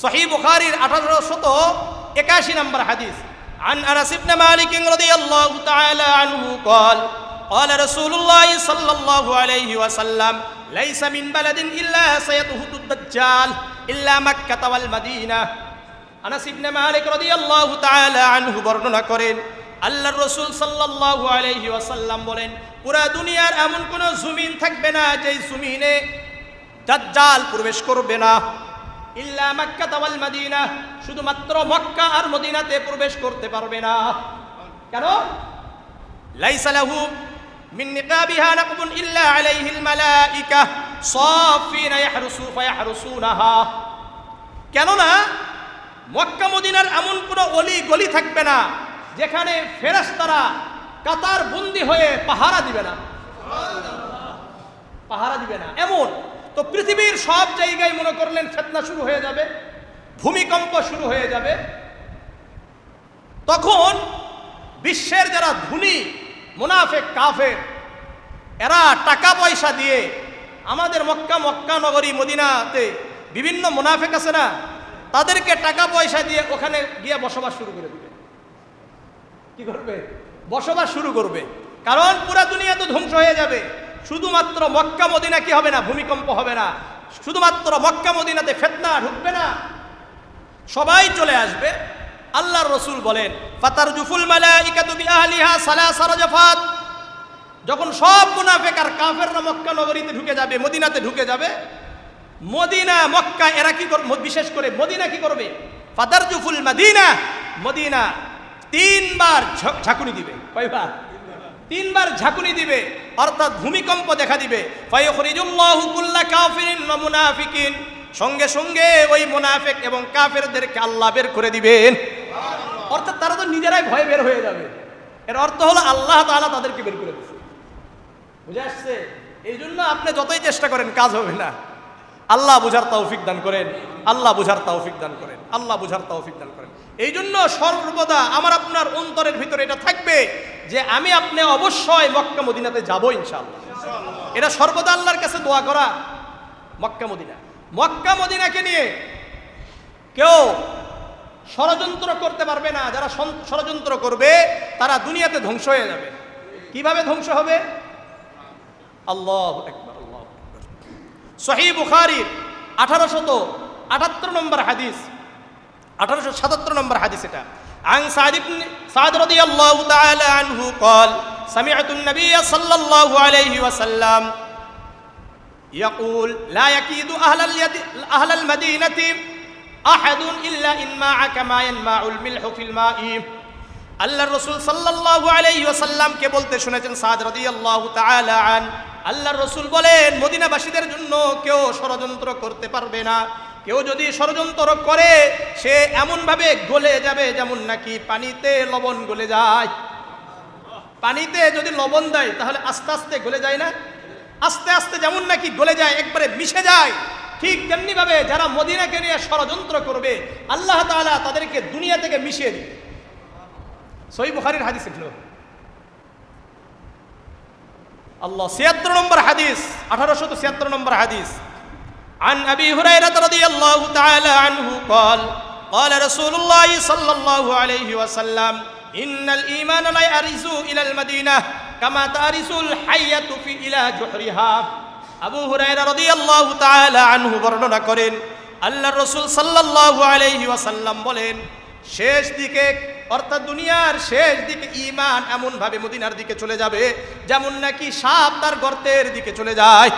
সহিহ বুখারীর 1881 নম্বর হাদিস, عن أنس بن مالك رضي الله تعالى عنه قال قال رسول الله صلى الله عليه وسلم লাইসা মিন বালাদিন ইল্লা সায়াতুহুদ দাজ্জাল ইল্লা মাক্কাহ ওয়াল মাদিনাহ। আনাস ইবনে মালিক রাদিয়াল্লাহু তাআলা আনহু বর্ণনা করেন, আল্লাহর রাসূল সাল্লাল্লাহু আলাইহি ওয়াসাল্লাম বলেন, পুরা দুনিয়ার এমন কোন জমিন থাকবে না যেই জমিনে দাজ্জাল প্রবেশ করবে না, ইল্লা মাক্কাহ ওয়াল মাদিনাহ, শুধুমাত্র মক্কা আর মদিনাতে প্রবেশ করতে পারবে না। কেন? লাইসা লাহু মিন নিকাবিহা নাকবুন ইল্লা আলাইহিল মালাইকা সাফিনা ইয়াহরুসুনাহা। কেননা মক্কা মদিনার এমন কোনো অলি গলি থাকবে না যেখানে ফেরেশতারা কাতার বন্দি হয়ে পাহারা দিবে না, পাহারা দিবে না। এমন তো পৃথিবীর সব জায়গায় মনে করলেন ফিতনা শুরু হয়ে যাবে, ভূমিকম্প শুরু হয়ে যাবে। তখন বিশ্বের যারা ধনী মুনাফিক কাফের, এরা টাকা পয়সা দিয়ে আমাদের মক্কা নগরী মদিনাতে বিভিন্ন মুনাফিক আছে না, তাদেরকে টাকা পয়সা দিয়ে ওখানে গিয়ে বসবাস শুরু করে দিবে। কি করবে? বসবাস শুরু করবে। কারণ পুরা দুনিয়া তো ধ্বংস হয়ে যাবে, শুধুমাত্র মক্কা মদিনা কি হবে না, ভূমিকম্প হবে না, শুধুমাত্র মক্কা মদিনাতে ফিতনা ঢুকবে না, সবাই চলে আসবে। আল্লাহর রাসূল বলেন, ফাতারজুফুল মালাইকাতু বিআহলিহা সালাসা রাজফাত। যখন সব মুনাফিক আর কাফেররা মক্কা নগরীতে ঢুকে যাবে, মদিনাতে ঢুকে যাবে, মদিনা মক্কা এরা কি করবে, বিশেষ করে মদিনা কি করবে, ফাতারজুফুল মাদিনা, মদিনা তিনবার ঝাঁকুনি দিবে। কয়বার? তিনবার ঝাঁকুনি দিবে, অর্থাৎ ভূমিকম্প দেখা দিবে। ফায়ুখরিজুল্লাহু কুল্লা কাফিরিন ওয়া মুনাফিকিন, সঙ্গে সঙ্গে ওই মুনাফিক এবং কাফেরদেরকে আল্লাহ বের করে দিবেন। অর্থাৎ তারা তো নিজেরাই ভয়ে বের হয়ে যাবে। এর অর্থ হলো আল্লাহ তাআলা তাদেরকে বের করে দিচ্ছে। বুঝে আসছে? এই জন্য আপনি যতই চেষ্টা করেন কাজ হবে না। আল্লাহ বুঝার তৌফিক দান করেন, আল্লাহ বুঝার তৌফিক দান করেন, আল্লাহ বুঝার তৌফিক দান করেন। এই জন্য সর্বদা আমার আপনার অন্তরের ভিতরে এটা থাকবে যে আমি আপনি অবশ্যই মক্কা মদিনাতে যাব ইনশাআল্লাহ। এটা সর্বদা আল্লাহর কাছে দোয়া করা। মক্কা মদিনাকে নিয়ে কেউ ষড়যন্ত্র করতে পারবে না। যারা ষড়যন্ত্র করবে তারা দুনিয়াতে ধ্বংস হয়ে যাবে। কিভাবে ধ্বংস হবে? আল্লাহু আকবার, আল্লাহু আকবার। সহিহ বুখারীর 1878 নম্বর হাদিস, 1877 নম্বর হাদিস এটা। عن سعد رضي الله تعالى عنه قال سمعت النبي صلى الله عليه وسلم يقول لا يكيد أهل المدينة أحد إلا إن ماع كما ينماع الملح في الماء। আল্লাহর রাসূল সাল্লাল্লাহু আলাইহি ওয়াসাল্লাম কে বলতে শুনেছেন সাদ রাদিয়াল্লাহু তাআলা আন, আল্লাহর রাসূল বলেন মদিনাবাসীদের জন্য কেউ ষড়যন্ত্র করতে পারবে না। কেউ যদি ষড়যন্ত্র করে সে এমন ভাবে গলে যাবে যেমন নাকি পানিতে লবণ গলে যায়। পানিতে যদি লবণ দেয় তাহলে আস্তে আস্তে গলে যায় না? আস্তে আস্তে যেমন নাকি গলে যায়, একবারে মিশে যায়, ঠিক তেমনি ভাবে যারা মদিনাকে নিয়ে ষড়যন্ত্র করবে আল্লাহ তাআলা তাদেরকে দুনিয়া থেকে মিশিয়ে দিবে। সহিহ বুখারীর হাদিস এগুলো। আল্লাহ ৭৬ নম্বর হাদিস, 1876 নম্বর হাদিস। عن أبي هريرة رضي الله تعالى عنه قال قال رسول الله صلى الله عليه وسلم إن الإيمان لا يرث إلى المدينة كما ترث الحية في إلى جحرها। আবু হুরায়রা রাদিয়াল্লাহু তাআলা আনহু বর্ণনা করেন আল্লাহর রাসূল সাল্লাল্লাহু আলাইহি ওয়াসাল্লাম বলেন, শেষ দিকে অর্থাৎ দুনিয়ার শেষ দিকে ঈমান এমন ভাবে মদিনার দিকে চলে যাবে যেমন নাকি সাপ তার গর্তের দিকে চলে যায়।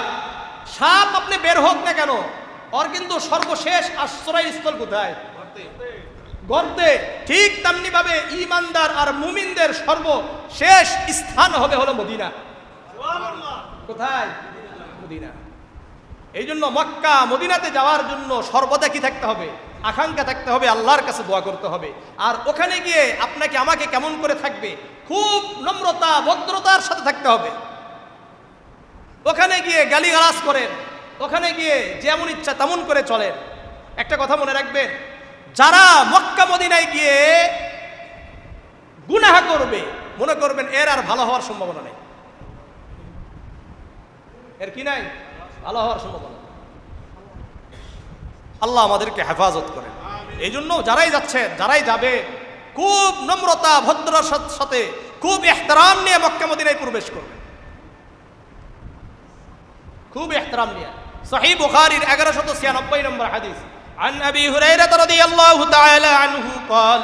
সাপ আপনি বের হোক না কেন, ওর কিন্তু সর্বশেষ আশ্রয়স্থল কোথায়? গর্তে। ঠিক তেমনি ভাবে ঈমানদার আর মুমিনদের সর্বশেষ স্থান হবে হলো মদিনা। কোথায়? মদিনা। এই জন্য মক্কা মদিনাতে যাওয়ার জন্য সর্বদা কি থাকতে হবে? আকাঙ্ক্ষা থাকতে হবে, আল্লাহর কাছে দোয়া করতে হবে। আর ওখানে গিয়ে আপনাকে আমাকে কেমন করে থাকবে? খুব নম্রতা ভদ্রতার সাথে থাকতে হবে। ওখানে গিয়ে গালিগালাজ করেন, ওখানে গিয়ে যেমন ইচ্ছা তেমন করে চলেন। একটা কথা মনে রাখবেন, যারা মক্কা মদিনায় গিয়ে গুনাহ করবে মনে করবেন এর আর ভালো হওয়ার সম্ভাবনা নেই। এর কি নাই? ভালো হওয়ার সম্ভাবনা। আল্লাহ আমাদেরকে হেফাজত করেন। এই জন্য যারাই যাচ্ছেন, যারাই যাবে, খুব নম্রতা ভদ্রতার সাথে খুব ইহতিরাম নিয়ে মক্কা মদিনায় প্রবেশ করবে। খুব ইহতিরাম নিয়ে। সহিহ বুখারীর 1196 নম্বর হাদিস, عن أبي هريرة رضي الله تعالى عنه قال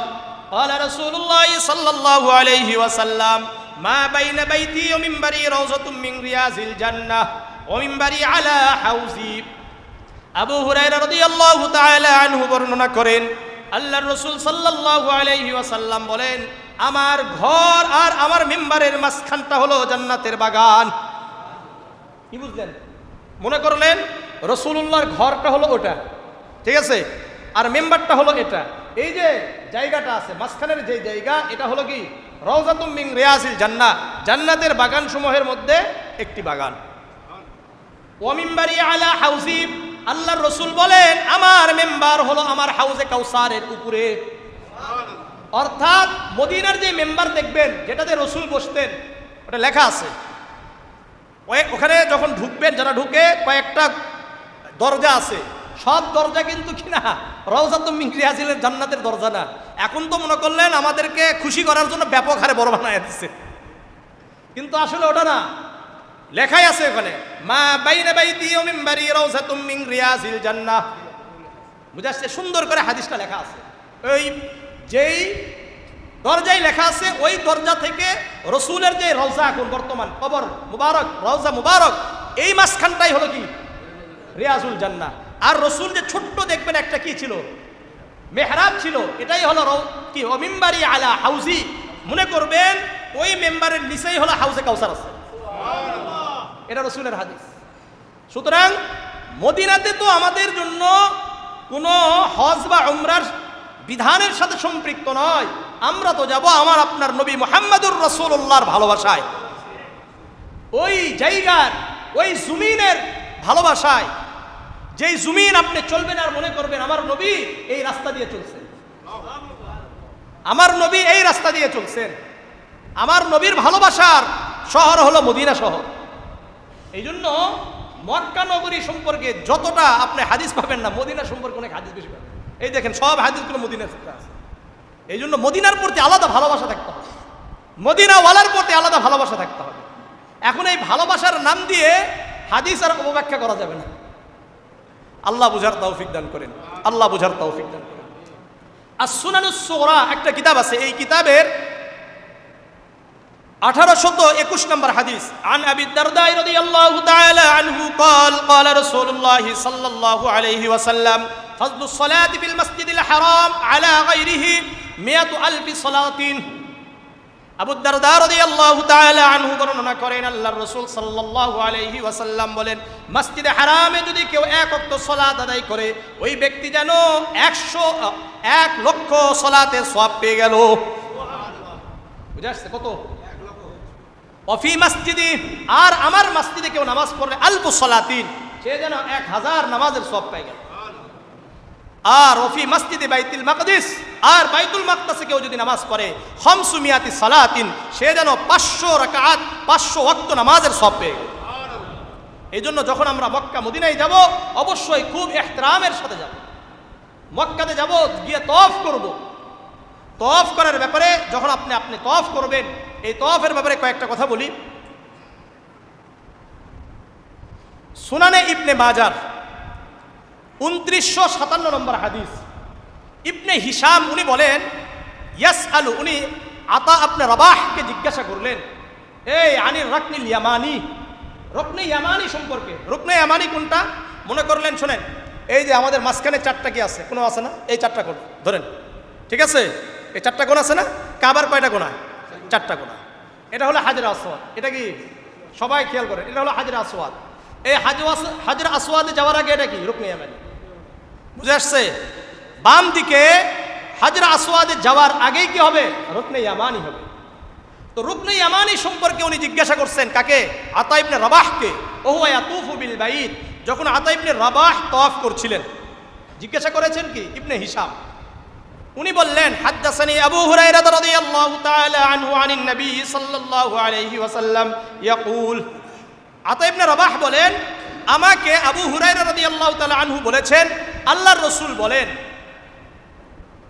قال رسول الله صلى الله عليه وسلم ما بين بيتي ومنبري روضة من رياض الجنة ومنبري على حوضي। আবু হুরায়রা রাদিয়াল্লাহু তাআলা আনহু বর্ণনা করেন, আল্লাহর রাসূল সাল্লাল্লাহু আলাইহি ওয়াসাল্লাম বলেন, আমার ঘর আর আমার মিম্বারের মাঝখানটা হলো জান্নাতের বাগান। কি বুঝলেন? মনে করলেন রাসূলুল্লাহর ঘরটা হলো ওটা, ঠিক আছে, আর মিম্বারটা হলো এটা। এই যে জায়গাটা আছে মাঝখানের যে জায়গা, এটা হলো কি রাউযাতুম মিন রিয়াজিল জান্নাহ, জান্নাতের বাগান সমূহের মধ্যে একটি বাগান। ওয়া মিম্বারি আলা হাউজি, আল্লাহর রাসূল বলেন আমার মেম্বার হলো আমার হাউজে কাউসারের উপরে। অর্থাৎ মদিনার যে মেম্বার দেখবেন যেটাতে রাসূল বসতেন, ওটা লেখা আছে। ওখানে যখন ঢুকবেন, যারা ঢুকে, কয়েকটা দরজা আছে, সব দরজা কিন্তু কিনা রাউযাতুম মিন রিয়াজিল জান্নাতের দরজা না। এখন তো মনে করলেন আমাদেরকে খুশি করার জন্য ব্যাপক হারে বড় বানায় দিচ্ছে, কিন্তু আসলে ওটা না। লেখাই আছে ওখানে, মা বাইনা বাইতি ওয়া মিনবারি রাউযাতুম মিন রিয়াজিল জান্নাহ। বুঝাচ্ছে, সুন্দর করে হাদিসটা লেখা আছে। ওই যেই দরজায় লেখা আছে, ওই দরজা থেকে রাসূলের যে রওজা, এখন বর্তমান কবর মুবারক, রওজা মুবারক, এই মাঝখানটাই হলো কি রিয়াজুল জান্নাহ। আর রাসূল যে ছোট্ট দেখবেন একটা কি ছিল, মেহরাব ছিল, এটাই হলো কি ওয়া মিনবারি আলা হাউজি। মনে করবেন ওই মেম্বারের নিচেই হলো হাউজে কাউসার আছে। এটা রাসূলের হাদিস। সুতরাং মদিনাতে তো আমাদের জন্য কোনো হজ বা উমরার বিধানের সাথে সম্পৃক্ত নয়, আমরা তো যাব আমার আপনার নবী মুহাম্মদুর রাসূলুল্লাহর ভালোবাসায়, ওই জায়গার, ওই জমিনের ভালোবাসায়। যেই জমিন আপনি চলবেন আর মনে করবেন আমার নবী এই রাস্তা দিয়ে চলছেন, আমার নবী এই রাস্তা দিয়ে চলছেন। আমার নবীর ভালোবাসার শহর হলো মদিনা শহর। এই জন্য মক্কা নগরী সম্পর্কে যতটা আপনি হাদিস পাবেন না, মদিনা সম্পর্কে অনেক হাদিস বেশি পাবেন। এই দেখেন সব হাদিসগুলো মদিনার ক্ষেত্রে আছে। এই জন্য মদিনার প্রতি আলাদা ভালোবাসা থাকতে হবে, মদিনাওয়ালার প্রতি আলাদা ভালোবাসা থাকতে হবে। এখন এই ভালোবাসার নাম দিয়ে হাদিস আর অপব্যাখ্যা করা যাবে না। আল্লাহ বুঝার তৌফিক দান করেন, আল্লাহ বুঝার তৌফিক দান করেন। আস-সুনানুস সুগরা একটা কিতাব আছে, এই কিতাবের 1821 নম্বর হাদিস, আন আবি দারদা রাদিয়াল্লাহু তাআলা আনহু قال قال رسول الله صلى الله عليه وسلم فضل الصلاة في المسجد الحرام على غيره 100,000 صلاة। আবু দারদা রাদিয়াল্লাহু তাআলা আনহু বর্ণনা করেন, আল্লাহর রাসূল সাল্লাল্লাহু আলাইহি ওয়াসাল্লাম বলেন, মসজিদে হারামে যদি কেউ এক ওয়াক্ত সালাত আদায় করে, ওই ব্যক্তি যেন 1 লক্ষ সালাতের সওয়াব পেয়ে গেল। বুঝা আসছে কত? ওয়াফি মসজিদি, আর আমার মসজিদে কেউ নামাজ পড়লে আলফু সালাতিন, সে যেন 1000 নামাজের সওয়াব পেয়ে গেল। আর ওফি মসজিদে বাইতুল মাকদিস, আর বাইতুল মাকদাসে কেউ যদি নামাজ পড়ে 500 সালাতিন, সে যেন 500 রাকাত 500 ওয়াক্ত নামাজের সওয়াব পেয়ে গেল। এই জন্য যখন আমরা মক্কা মদিনায় যাব, অবশ্যই খুব ইহতিরামের সাথে যাব। মক্কাতে যাব, গিয়ে তওয়াফ করব। তওয়াফ করার ব্যাপারে যখন আপনি তওয়াফ করবেন, এই তওয়াফের ব্যাপারে কয়েকটা কথা বলি। সুনানে ইবনে মাজার 2957 নম্বর হাদিস, ইবনে হিশাম উনি বলেন, ইয়াসআলু, উনি আতা আপনি রাবাহকে জিজ্ঞাসা করলেন, এই আনির রাকনিল ইয়ামানি, রুকনে ইয়ামানি সম্পর্কে। রুকনে ইয়ামানি কোনটা? মনে করলেন, শোনেন, এই যে আমাদের মাঝখানে 4টা কি আছে, কোনো আছে না? এই 4টা কোণ ধরেন, ঠিক আছে, এই 4টা কোণ আছে না? কাবার কয়টা কোণা? 4টা কোণা। এটা হলো হাজরে আসওয়াদ। এটা কি সবাই খেয়াল করেন, এটা হলো হাজরে আসওয়াদ। এই হাজরে আসওয়াদে যাওয়ার আগে এটা কি রুকনে ইয়ামানি। বুঝে আসছে? বাম দিকে হাজরে আসওয়াদে যাওয়ার আগেই কি হবে? রুকনে ইয়ামানি হবে। তো রুকনে ইয়ামানি সম্পর্কে উনি জিজ্ঞাসা করছেন কাকে? আতা ইবনে রাবাহকে। ওহুয়া ইয়াতুফু বিল বাইত, যখন আতা ইবনে রাবাহ তওয়াফ করছিলেন। জিজ্ঞাসা করেছেন কি? ইবনে হিশাম। উনি বললেন, হাদদাসানি আবু হুরায়রা রাদিয়াল্লাহু তাআলা আনহু আনিন নবী সাল্লাল্লাহু আলাইহি ওয়াসাল্লাম ইয়াকুল। আতা ইবনে রাবাহ বলেন, আমাকে আবু হুরায়রা রাদিয়াল্লাহু তাআলা আনহু বলেছেন, আল্লাহর রাসূল বলেন,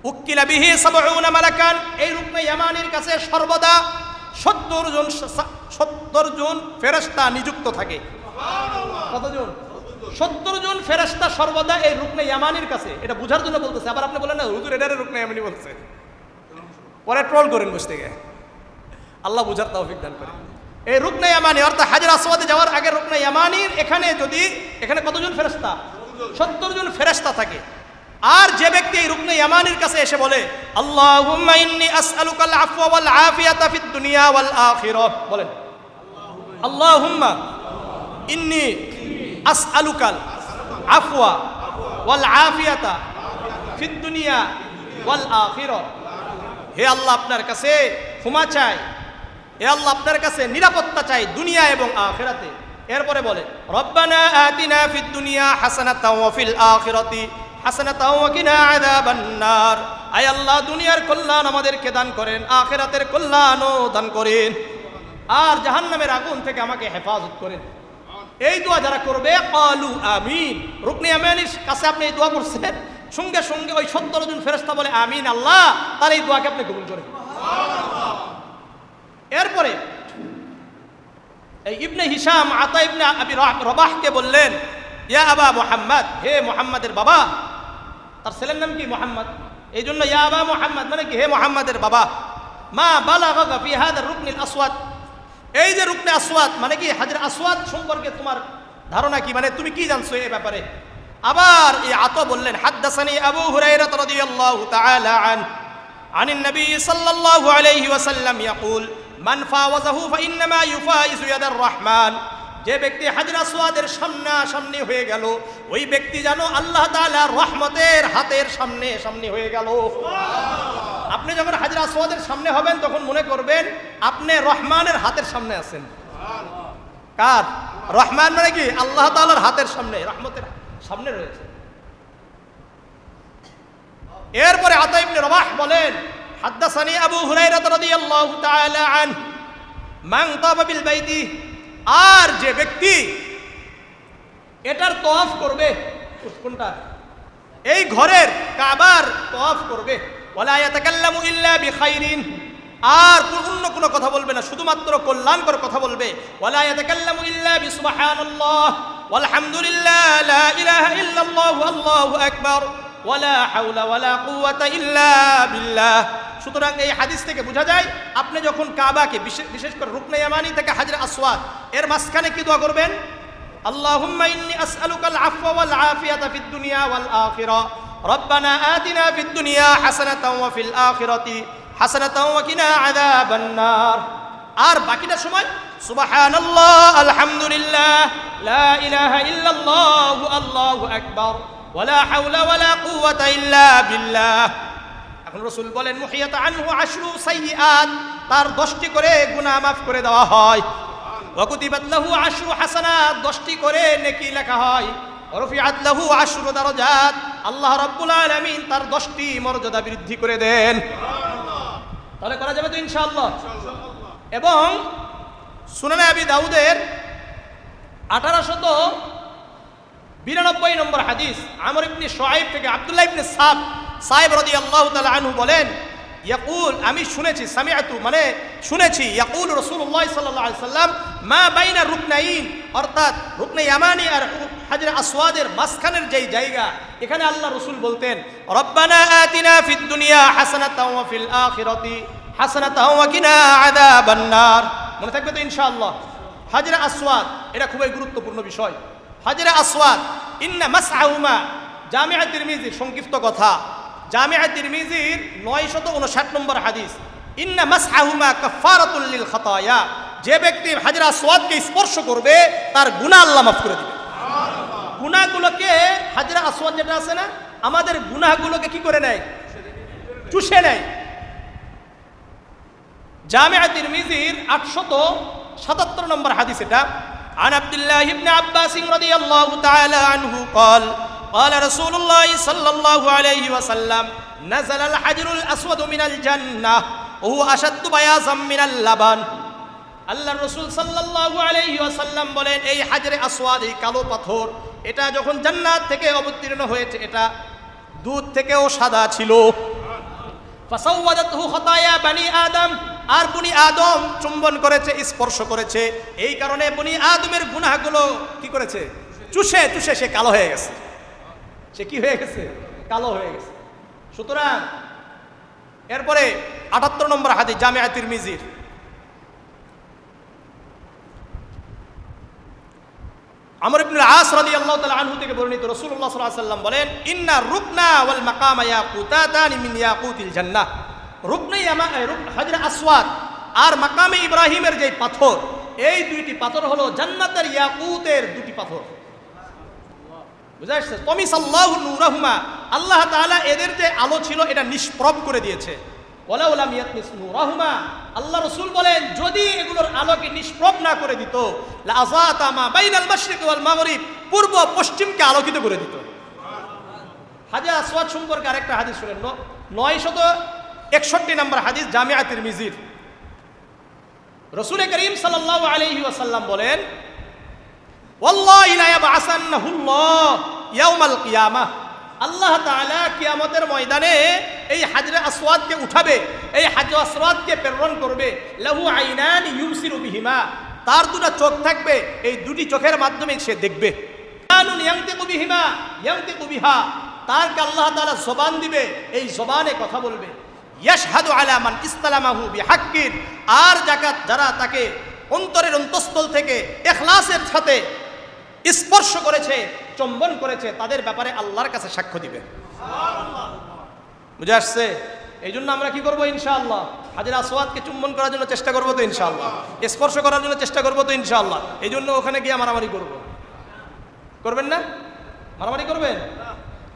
উকিলা বিহি 70 মালাকান, এই রুকনে ইয়ামানির কাছে সর্বদা 70 জন ফেরেশতা নিযুক্ত থাকে। সুবহানাল্লাহ। কতজন? 70 জন ফেরেশতা সর্বদা এই রুকনে ইয়ামানির কাছে। এটা বুঝার জন্য বলতেছে। আবার আপনি বলেন না হুজুর এটারে রুকনে ইয়ামানি বলছে, পরে ট্রোল করেন বসে থেকে। আল্লাহ বুঝার তৌফিক দান করেন। এই রুকনে ইয়ামানি অর্থাৎ হাজর আসওয়াদে যাওয়ার আগে রুকনে ইয়ামানির এখানে কতজন ফেরেশতা? 70 জন ফেরেশতা থাকে। আর যে ব্যক্তি এই রুকনে ইয়ামানির কাছে এসে বলে আল্লাহুম্মা ইন্নী আসআলুকাল আফওয়া ওয়াল আফিয়াতা ফিদ দুনিয়া ওয়াল আখিরাহ, বলেন আল্লাহুম্মা ইন্নী আসআলুকাল আফওয়া ওয়াল আফিয়াতা ফিদ দুনিয়া ওয়াল আখিরাহ, হে আল্লাহ আপনার কাছে ক্ষমা চাই, হে আল্লাহ আপনার কাছে নিরাপত্তা চাই দুনিয়া এবং আখিরাতে। এরপরে বলে রব্বানা আতিনা ফিদ দুনিয়া হাসানাতাও ওয়া ফিল আখিরাতি হাসানাতাও ওয়া কিনা আযাবান নার, আয় আল্লাহ দুনিয়ার কল্যাণ আমাদেরকে দান করেন, আখিরাতের কল্যাণও দান করেন, আর জাহান্নামের আগুন থেকে আমাকে হেফাজত করেন। এই দোয়া যারা করবে ক্বালু আমিন। রুকনে ইয়ামানির কাছে আপনি এই দোয়া করছেন, সঙ্গে সঙ্গে ওই 70 জন ফেরেশতা বলে আমিন, আল্লাহ তার এই দোয়াকে আপনি কবুল করেন। এরপরে এই ইবনে হিশাম আতা ইবনে আবি রবাহকে বললেন ইয়া আবা মুহাম্মদ, হে মুহাম্মাদের বাবা। তার ছেলের নাম কি? মুহাম্মদ। এই জন্য ইয়া আবা মুহাম্মদ মানে কি হে মুহাম্মাদের বাবা। মা বালাগা ফি হাদা রুকনিল আসওয়াদ, এই যে রুকনে আসওয়াদ মানে কি হাজর আসওয়াদ সম্পর্কে তোমার ধারণা কি, মানে তুমি কি জানছো এই ব্যাপারে? আবার এই আতা বললেন হাদদাসানি আবু হুরায়রা রাদিয়াল্লাহু তাআলা আনিন নবী সাল্লাল্লাহু আলাইহি ওয়াসাল্লাম ইয়াকুল মান ফাওয়াজাহু ফাইন্নামা ইউফাইজু ইয়াদার রহমান, যে ব্যক্তি হাজর আসওয়াদের সামনাসামনি হয়ে গেল ওই ব্যক্তি যেন আল্লাহ তাআলার রহমতের হাতের সামনে হয়ে গেল। আপনি যখন হাজর আসওয়াদের সামনে হবেন তখন মনে করবেন আপনি রহমানের হাতের সামনে আছেন। কার? রহমান মানে কি আল্লাহ তাআলার হাতের সামনে, রহমতের সামনে রয়েছে। এরপরে আতা ইবনে রবাহ বলেন হাদদাসানি আবু হুরায়রা রাদিয়াল্লাহু তাআলা আনহু মান তাবা বিল বাইতি, আর যে ব্যক্তি এটার তওয়াফ করবে, কোনটা? এই ঘরের কাবার তওয়াফ করবে, ওয়ালা ইয়াতাকাল্লামু ইল্লা বিখাইরিন, আর অন্য কোনো কথা বলবে না, শুধুমাত্র কল্যাণকর কথা বলবে। ওয়ালা ইয়াতাকাল্লামু ইল্লা বিসুবহানাল্লাহ ওয়ালহামদুলিল্লাহ লা ইলাহা ইল্লাল্লাহু আল্লাহু আকবার ওয়ালা হাওলা ওয়ালা কুওয়াতা ইল্লা বিল্লাহ। সুতরাং এই হাদিস থেকে বোঝা যায় আপনি যখন কাবাকে বিশেষ করে রুকনে ইয়ামানি থেকে হাজর আসওয়াদ এর মাঝখানে কি দোয়া করবেন? আল্লাহুম্মা ইন্নী আসআলুকাল আফওয়া ওয়াল আফিয়াতা ফিদ দুনিয়া ওয়াল আখিরাহ রব্বানা আতিনা ফিদ দুনিয়া হাসানাতাও ওয়া ফিল আখিরাতি হাসানাতাও ওয়া কিনা আযাবান নার। আর বাকিটা সময় সুবহানাল্লাহ আলহামদুলিল্লাহ লা ইলাহা ইল্লাল্লাহু আল্লাহু আকবার ওয়ালা হাওলা ওয়ালা কুওয়াতা ইল্লা বিল্লাহ। এখন রাসূল বলেন মুহিয়াত আনহু আশরু সাইয়্যাত, তার 10টি করে গুনাহ মাফ করে দেওয়া হয়। ওয়া কুতিবাত লাহু আশরু হাসানাত, 10টি করে নেকি লেখা হয়। ওয়া রুফিআত লাহু আশরু দারাজাত, আল্লাহ রাব্বুল আলামিন তার 10টি মর্যাদা বৃদ্ধি করে দেন। তাহলে করা যাবে তো ইনশাআল্লাহ। এবং সুনানে আবি দাউদের 1892 নম্বর হাদিস আমর ইবনে শুআইব থেকে আব্দুল্লাহ ইবনে সাইব রাদিয়াল্লাহু তাআলা আনহু বলেন ইয়াকুল, আমি শুনেছি, সামিআতু মানে শুনেছি, ইয়াকুল রাসূলুল্লাহ সাল্লাল্লাহু আলাইহি সাল্লাম মা বাইনা রুকনাইন, অর্থাৎ রুকনে ইয়ামানি আর হাজর আসওয়াদের মাঝখানের যেই জায়গা, এখানে আল্লাহ রাসূল বলতেন রব্বানা আতিনা ফিদ দুনিয়া হাসানাতাও ওয়া ফিল আখিরাতি হাসানাতাও ওয়া কিনা আযাবান নার। মনে থাকবে তো ইনশাআল্লাহ। হাজর আসওয়াদ এটা খুবই গুরুত্বপূর্ণ বিষয়। হাজর আসওয়াদ ইন্না মাসআহুমা, জামিআ তিরমিজি সংক্ষিপ্ত কথা, জামিআ তিরমিজির 959 নম্বর হাদিস, ইন্না মাসআহুমা কাফারাতুল লিল খাতায়া, যে ব্যক্তি হাজর আসওয়াদকে স্পর্শ করবে তার গুনাহ আল্লাহ মাফ করে দিবে। গুনাহগুলোকে হাজর আসওয়াদ যেটা আছে না, আমাদের গুনাহগুলোকে কি করে নেয়? চুষে নেয়। জামিআ তিরমিজির 877 নম্বর হাদিস এটা। عن عبد الله بن عباس رضي الله تعالى عنه قال قال رسول الله صلى الله عليه وسلم نزل الحجر الأسود من الجنة وهو أشد بياضا من اللبن। আল্লাহ রাসূল সাল্লাল্লাহু আলাইহি ওয়াসাল্লাম বলেন এই হাজরে আসওয়াদ, এই কালো পাথর, এটা যখন জান্নাত থেকে অবতীর্ণ হয়েছে এটা দুধ থেকেও সাদা ছিল। ফাসাওয়াদাতহু খাতায়া বানি আদম, আর বনি আদম চুম্বন করেছে, স্পর্শ করেছে, এই কারণে বনি আদমের গুনাহগুলো কি করেছে? চুষে চুষে সে কালো হয়ে গেছে। সে কি হয়ে গেছে? কালো হয়ে গেছে। সুতরাং এরপরে ৭৮ নম্বর হাদিস জামিআ তিরমিজির, আমর ইবনুল আস রাদিয়াল্লাহু তাআলা আনহু থেকে বর্ণিত, রাসূলুল্লাহ সাল্লাল্লাহু আলাইহি ওয়াসাল্লাম বলেন, ইন্না রুকনা ওয়াল মাকামা ইয়াকুতাতানি মিন ইয়াকুতিল জান্নাহ। হাজরে আসওয়াদ আর মাকামে ইব্রাহিমের যে পাথর, এই দুইটি পাথর হলো জান্নাতের ইয়াকুতের দুটি পাথর। বুঝা যাচ্ছে? তমিসাল্লাহু নূরাহুমা, আল্লাহ তাআলা এদের যে আলো ছিল এটা নিষ্প্রভ করে দিয়েছে। ওয়ালাউ লাম ইয়াতমিস নূরাহুমা, আল্লাহ রাসূল বলেন যদি এগুলোর আলোকে নিষ্প্রভ না করে দিত, লা আযাতা মা বাইনাল মাশরিক ওয়াল মাগরিব, পূর্ব পশ্চিমকে আলোকিত করে দিত। হাজরে আসওয়াদ সম্পর্কে আরেকটা হাদিস শুনেন, 961 নম্বর হাদিস জামিআ তিরমিজির, রাসূল করিম সাল্লাল্লাহু আলাইহি ওয়াসাল্লাম বলেন, ওয়াল্লাহি লা ইয়াবআসান্নাহুল্লাহ ইয়াউমাল কিয়ামাহ, আল্লাহ তাআলা কিয়ামতের ময়দানে এই হাজরে আসওয়াদকে উঠাবে, এই হাজরে আসওয়াদকে প্রেরণ করবে। লাহু আইনান ইউবসিরু বিহিমা, তার দুটো চোখ থাকবে, এই দুটি চোখের মাধ্যমে সে দেখবে। কানুন ইয়ানতিকু বিহিমা ইয়ানতিকু বিহা, তারকে আল্লাহ তাআলা জবান দিবে, এই জবানে কথা বলবে। ইয়াশহাদু আলা মান ইসতালামাহু বিহাক্কিন, আর যারা তাকে অন্তরের অন্তঃস্থল থেকে ইখলাসের সাথে স্পর্শ করেছে, চুম্বন করেছে, তাদের ব্যাপারে আল্লাহর কাছে সাক্ষ্য দিবে। বুঝে আসছে? এই জন্য আমরা কি করবো? ইনশাআল্লাহ হাজরে আসওয়াদকে চুম্বন করার জন্য চেষ্টা করবো তো ইনশাআল্লাহ, স্পর্শ করার জন্য চেষ্টা করবো তো ইনশাআল্লাহ। এই জন্য ওখানে গিয়ে মারামারি করবো, করবেন না? মারামারি করবেন?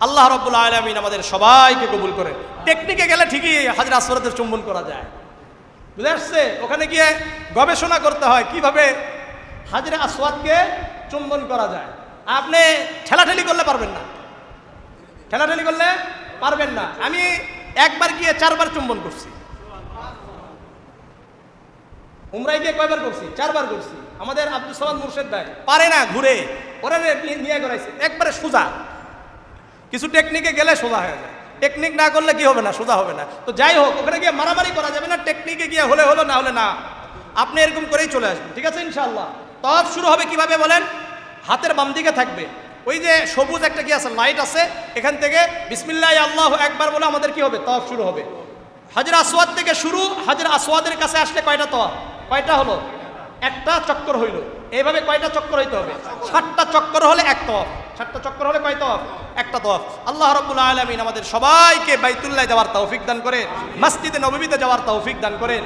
আল্লাহ রাব্বুল আলামিন আমাদের সবাইকে কবুল করে। টেকনিকে গেলে ঠিকই হাজরে আসওয়াদের চুম্বন করা যায়। বুঝে আসছে? ওখানে গিয়ে গবেষণা করতে হয় কিভাবে হাজরে আসওয়াদকে চুম্বন করা যায়। আপনি ঠেলাঠেলি করলে পারবেন না, ঠেলাঠেলি করলে পারবেন না। আমি একবার গিয়ে 4 বার চুম্বন করছি। উমরায় গিয়ে কয়বার করছি? 4 বার করছি। আমাদের আব্দুল সামাদ মুর্শেদ ভাই পারে না, ঘুরে ওরা নিয়ে করাইছে একবারে সোজা। কিছু টেকনিকে গেলে সোজা হয়ে যায়, টেকনিক না করলে কি হবে না? সোজা হবে না। তো যাই হোক, ওখানে গিয়ে মারামারি করা যাবে না, টেকনিকে গিয়ে হলে হলো, না হলে না। আপনি এরকম করেই চলে আসবেন, ঠিক আছে ইনশাআল্লাহ। তওয়াফ শুরু হবে কিভাবে বলেন? হাতের বাম দিকে থাকবে ওই যে সবুজ একটা কি আছে, লাইট আছে, এখান থেকে বিসমিল্লাহ আল্লাহু আকবার বলে আমাদের কি হবে? তওয়াফ শুরু হবে। হাজরে আসওয়াদ থেকে শুরু, হাজরে আসওয়াদের কাছে আসলে কয়টা তওয়াফ? কয়টা হলো? একটা চক্কর হইল। এইভাবে কয়টা চক্কর হইতে হবে? 7টা চক্কর হলে এক তওয়াফ। 7টা চক্কর হলে কয় তওয়াফ? একটা তওয়াফ। আল্লাহ রাব্বুল আলামিন আমাদের সবাইকে বাইতুল্লাহ যাওয়ার তৌফিক দান করেন, মসজিদে নববীতে যাওয়ার তৌফিক দান করেন।